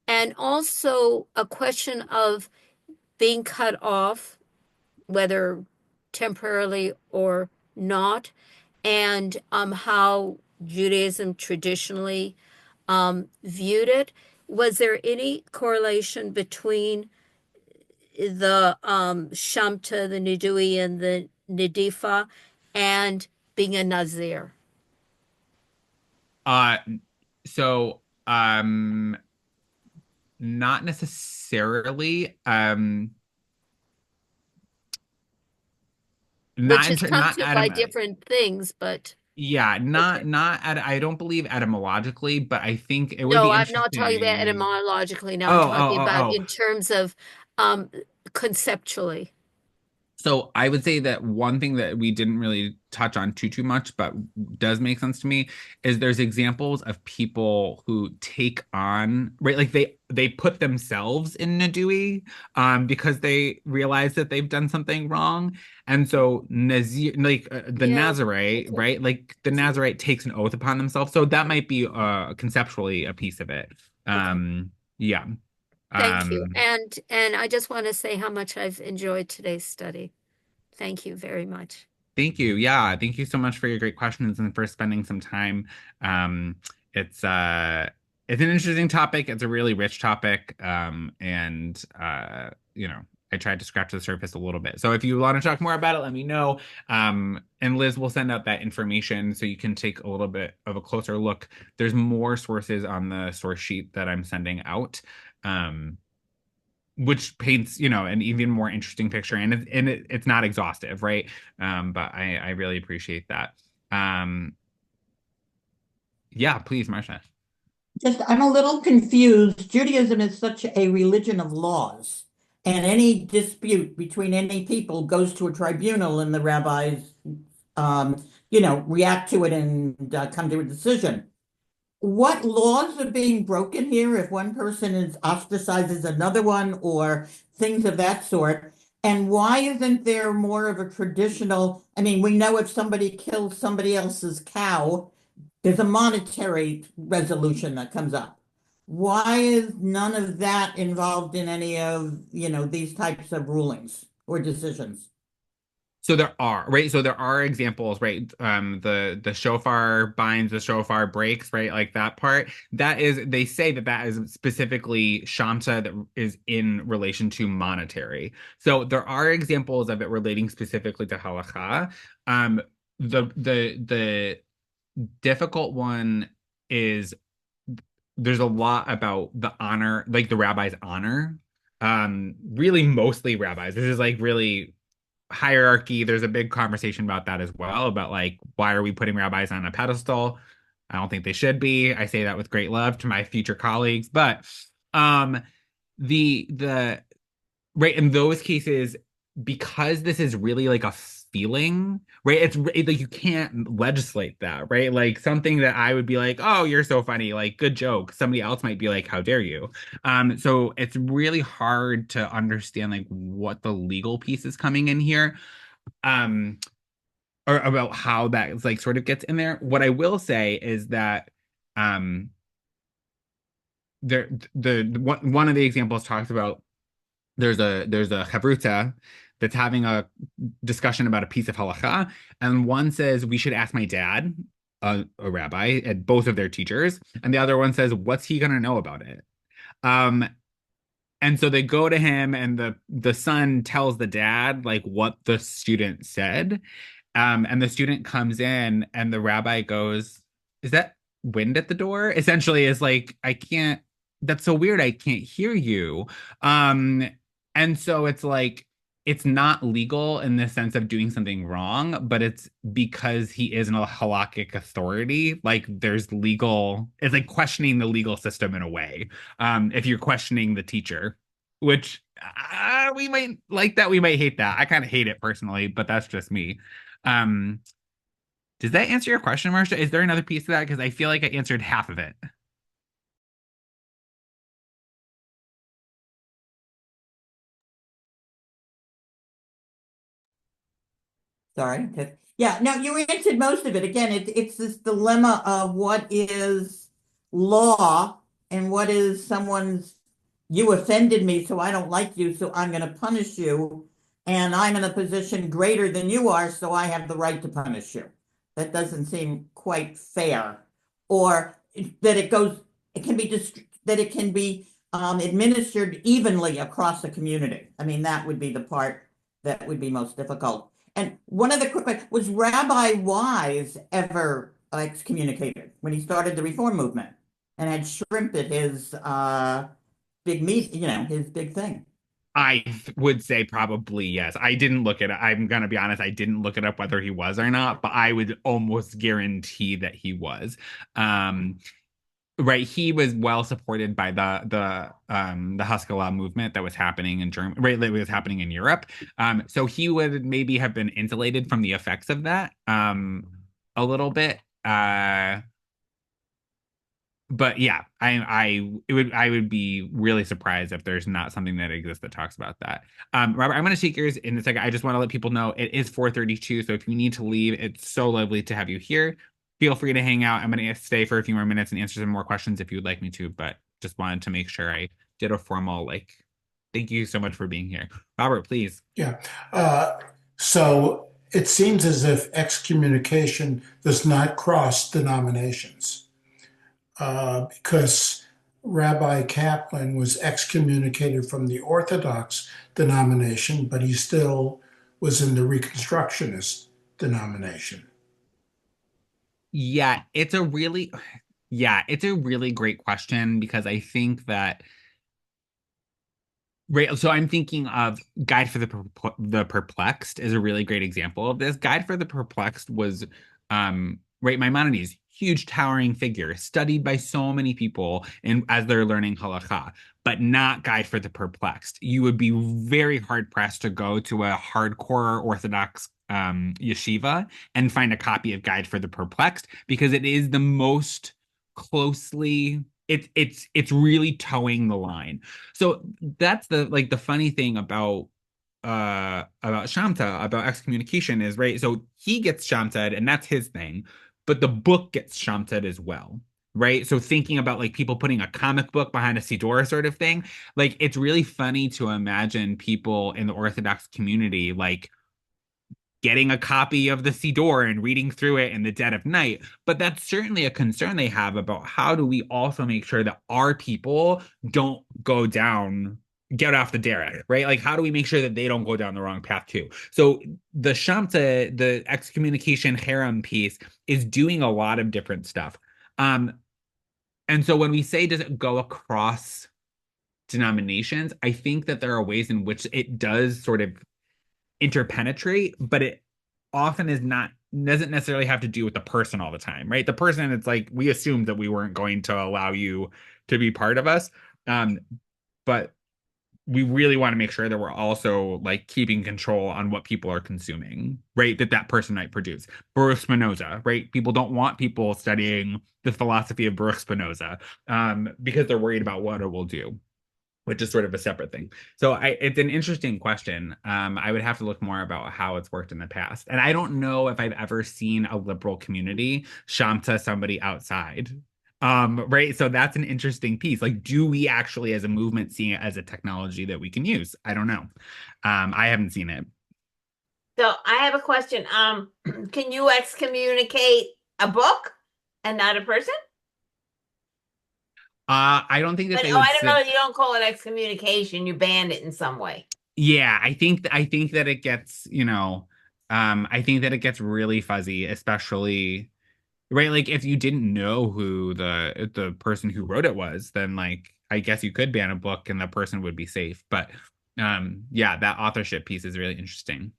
And also a question of being cut off, whether temporarily or not, and how Judaism traditionally viewed it. Was there any correlation between the Shamta, the Nidui, and the Nidifa, and being a Nazir? Uh, so, not necessarily. Which Not is come not to by Adam. different things, but Yeah, okay. I don't believe etymologically, but I think it would No, be I'm not talking about interesting. etymologically now. Oh, I'm oh, talking oh, about oh. in terms of um, conceptually. So I would say that one thing that we didn't really touch on too much, but does make sense to me, is there's examples of people who take on, right, like they put themselves in Nadui because they realize that they've done something wrong. And so Nazir, like the Yeah. Nazarite, Okay. right? Like the Nazarite takes an oath upon themselves. So that might be conceptually a piece of it. Okay. Yeah. Thank you. Um, And I just want to say how much I've enjoyed today's study. Thank you very much. Thank you. Yeah, thank you so much for your great questions and for spending some time. Um, it's it's an interesting topic. It's a really rich topic. And you know, I tried to scratch the surface a little bit. So if you want to talk more about it, let me know. And Liz will send out that information so you can take a little bit of a closer look. There's more sources on the source sheet that I'm sending out. Which paints, you know, an even more interesting picture, and it's not exhaustive, right? But I really appreciate that. Um, yeah, please, Marcia. Just, I'm a little confused. Judaism is such a religion of laws, and any dispute between any people goes to a tribunal, and the rabbis, react to it and come to a decision. What laws are being broken here if one person is ostracizes another one or things of that sort? And why isn't there more of a traditional? I mean, we know if somebody kills somebody else's cow, there's a monetary resolution that comes up. Why is none of that involved in any of, these types of rulings or decisions? So there are, right? So there are examples, right? The shofar binds, the shofar breaks, right? Like that part. That is, they say that that is specifically Shamta that is in relation to monetary. So there are examples of it relating specifically to halakha. The difficult one is there's a lot about the honor, like the rabbi's honor. Really mostly rabbis. This is like really hierarchy. There's a big conversation about that as well, about like why are we putting rabbis on a pedestal? I don't think they should be. I say that with great love to my future colleagues, but um the right in those cases, because this is really like a feeling, right? Like you can't legislate that, right? Like something that I would be like, oh, you're so funny, like good joke. Somebody else might be like, how dare you? So it's really hard to understand like what the legal piece is coming in here. Or about how that like sort of gets in there. What I will say is that um there the one of the examples talks about there's a chavruta that's having a discussion about a piece of halacha, and one says we should ask my dad, a rabbi, and both of their teachers, and the other one says what's he gonna know about it? Um, and so they go to him, and the son tells the dad like what the student said, and the student comes in, and the rabbi goes, "Is that wind at the door?" Essentially, is like I can't that's so weird. I can't hear you. Um, and so it's like, it's not legal in the sense of doing something wrong, but it's because he is a halakhic authority. Like there's legal, it's like questioning the legal system in a way. If you're questioning the teacher, which we might like that, we might hate that. I kind of hate it personally, but that's just me. Um, does that answer your question, Marcia? Is there another piece of that? Because I feel like I answered half of it. Sorry. Yeah, no, you answered most of it. Again, it's this dilemma of what is law and what is someone's, you offended me, so I don't like you, so I'm going to punish you. And I'm in a position greater than you are, so I have the right to punish you. That doesn't seem quite fair. Or that it can be that it can be administered evenly across the community. I mean, that would be the part that would be most difficult. And one of the quick questions, was Rabbi Wise ever excommunicated when he started the reform movement and had shrimp at his big meet, his big thing? I would say probably yes. I didn't look it up. I'm gonna be honest, I didn't look it up whether he was or not, but I would almost guarantee that he was. Um, right, he was well supported by the Haskalah movement that was happening in Germany, right, that was happening in Europe. So he would maybe have been insulated from the effects of that a little bit. But yeah, I would be really surprised if there's not something that exists that talks about that. Robert, I'm going to take yours in a second. I just want to let people know it is 4:32, so if you need to leave, it's so lovely to have you here. Feel free to hang out. I'm going to stay for a few more minutes and answer some more questions if you would like me to, but just wanted to make sure I did a formal thank you so much for being here. Robert, please. Yeah. So it seems as if excommunication does not cross denominations, because Rabbi Kaplan was excommunicated from the Orthodox denomination, but he still was in the Reconstructionist denomination. It's a really great question because I think that right. So I'm thinking of Guide for the Perplexed is a really great example of this. Guide for the Perplexed was right, Maimonides, huge towering figure, studied by so many people and as they're learning halakha, but not Guide for the Perplexed. You would be very hard pressed to go to a hardcore Orthodox yeshiva and find a copy of Guide for the Perplexed because it is the most closely it's really towing the line. So that's the funny thing about Shamta, about excommunication is right. So he gets Shamta and that's his thing, but the book gets Shamta as well. Right. So thinking about like people putting a comic book behind a Siddur sort of thing, like it's really funny to imagine people in the Orthodox community like getting a copy of the Siddur and reading through it in the dead of night. But that's certainly a concern they have about how do we also make sure that our people don't get off the derech, right? Like, how do we make sure that they don't go down the wrong path too? So the Shamta, the excommunication harem piece, is doing a lot of different stuff. And so when we say, does it go across denominations? I think that there are ways in which it does sort of interpenetrate, but it often doesn't necessarily have to do with the person all the time, right? The person, it's like we assumed that we weren't going to allow you to be part of us, but we really want to make sure that we're also like keeping control on what people are consuming, right? That person might produce. Baruch Spinoza, right? People don't want people studying the philosophy of Baruch Spinoza because they're worried about what it will do, which is sort of a separate thing. So it's an interesting question. I would have to look more about how it's worked in the past. And I don't know if I've ever seen a liberal community Shamta somebody outside. Right. So that's an interesting piece. Like, do we actually as a movement see it as a technology that we can use? I don't know. I haven't seen it. So I have a question. Can you excommunicate a book and not a person? I don't think that But, they would I don't know. You don't call it excommunication. You ban it in some way. Yeah, I think that it gets, I think that it gets really fuzzy, especially right? Like if you didn't know who the person who wrote it was, then like I guess you could ban a book and the person would be safe. But yeah, that authorship piece is really interesting.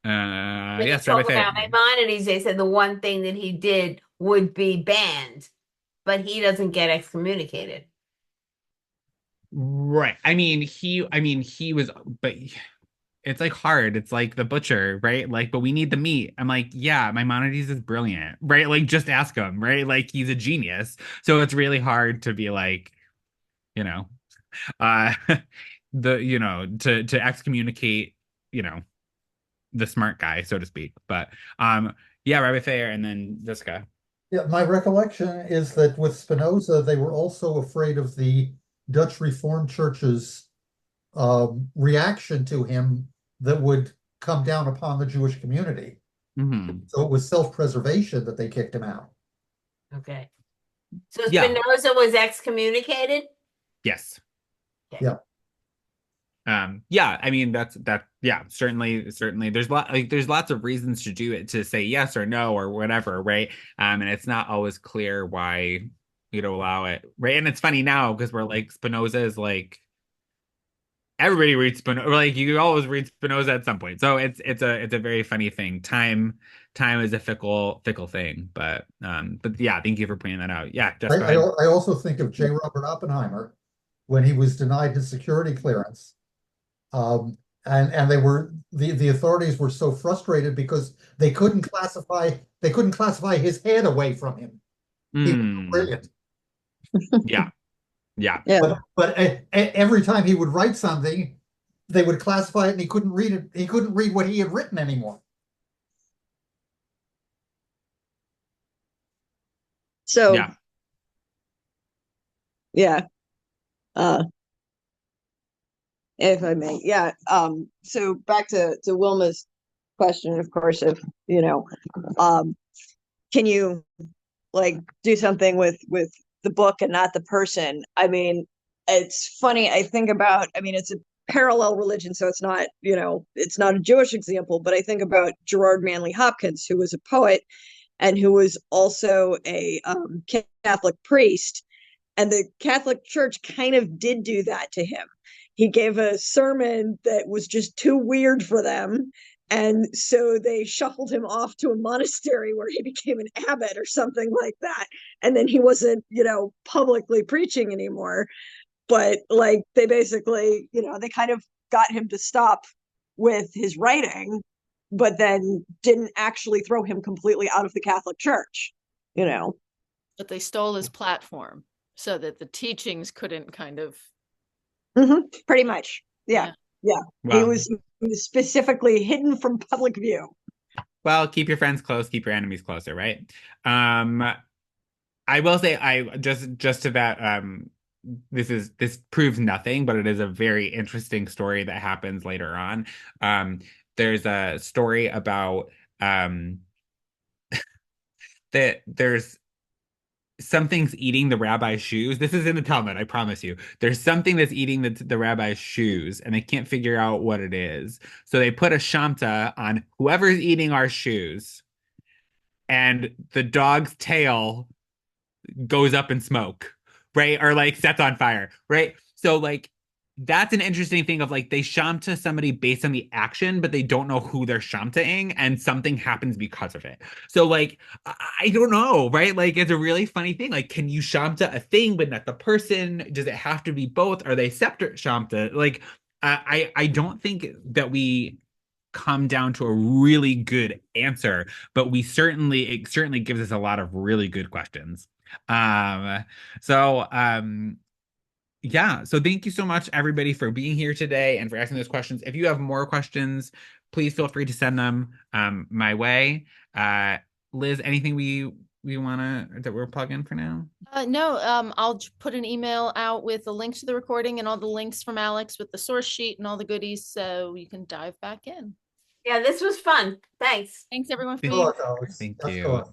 When you Yes, Rabbi talk Thayer. about Maimonides, they said the one thing that he did would be banned, but he doesn't get excommunicated. Right. I mean he was, but it's like hard. It's like the butcher, right? Like, but we need the meat. I'm like, yeah, Maimonides is brilliant, right? Like, just ask him, right? Like, he's a genius. So it's really hard to be like, you know, uh, to excommunicate, you know, the smart guy, so to speak. But yeah, Rabbi Thayer and then Jessica. Yeah, my recollection is that with Spinoza, they were also afraid of the Dutch Reformed Church's reaction to him that would come down upon the Jewish community. Mm-hmm. So it was self-preservation that they kicked him out. Okay. So Yeah. Spinoza was excommunicated? Yes. Okay. Yeah. Yeah, I mean yeah, certainly there's lots of reasons to do it, to say yes or no or whatever, right? And it's not always clear why you'd allow it, right? And it's funny now because we're like Spinoza is like everybody reads Spinoza, like you always read Spinoza at some point. So it's a very funny thing. Time is a fickle thing, but yeah, thank you for pointing that out. Yeah, just go ahead. I also think of J. Robert Oppenheimer when he was denied his security clearance. And the authorities were so frustrated because they couldn't classify his head away from him. He was brilliant. Yeah. Yeah. But every time he would write something, they would classify it and he couldn't read it. He couldn't read what he had written anymore. So Yeah. Yeah. If I may, yeah. So back to Wilma's question, of course, of can you like do something with the book and not the person? I mean, it's funny. I think about. I mean, it's a parallel religion, so it's not it's not a Jewish example, but I think about Gerard Manley Hopkins, who was a poet and who was also a Catholic priest. And the Catholic Church kind of did do that to him. He gave a sermon that was just too weird for them. And so they shuffled him off to a monastery where he became an abbot or something like that. And then he wasn't, publicly preaching anymore. But like they basically, they kind of got him to stop with his writing, but then didn't actually throw him completely out of the Catholic Church, But they stole his platform so that the teachings couldn't kind of. Pretty much. Yeah. Wow. He was specifically hidden from public view. Well, keep your friends close, keep your enemies closer, right? I will say, just to that, this proves nothing, but it is a very interesting story that happens later on. There's a story about that there's something's eating the rabbi's shoes. This is in the Talmud, I promise you. There's something that's eating the rabbi's shoes, and they can't figure out what it is. So they put a Shamta on whoever's eating our shoes, and the dog's tail goes up in smoke, right? Or like sets on fire, right? So like that's an interesting thing of like they Shamta somebody based on the action, but they don't know who they're Shamtaing, and something happens because of it. So like I don't know, right? Like it's a really funny thing. Like, can you Shamta a thing but not the person? Does it have to be both? Are they separate Shamta? Like I don't think that we come down to a really good answer, but it certainly gives us a lot of really good questions. Yeah, so thank you so much, everybody, for being here today and for asking those questions. If you have more questions, please feel free to send them my way. Liz, anything we that we're plugging for now? No, I'll put an email out with a link to the recording and all the links from Alex with the source sheet and all the goodies, so you can dive back in. Yeah, this was fun. Thanks. Thanks everyone for Good being luck, Alex. Thank That's you. good.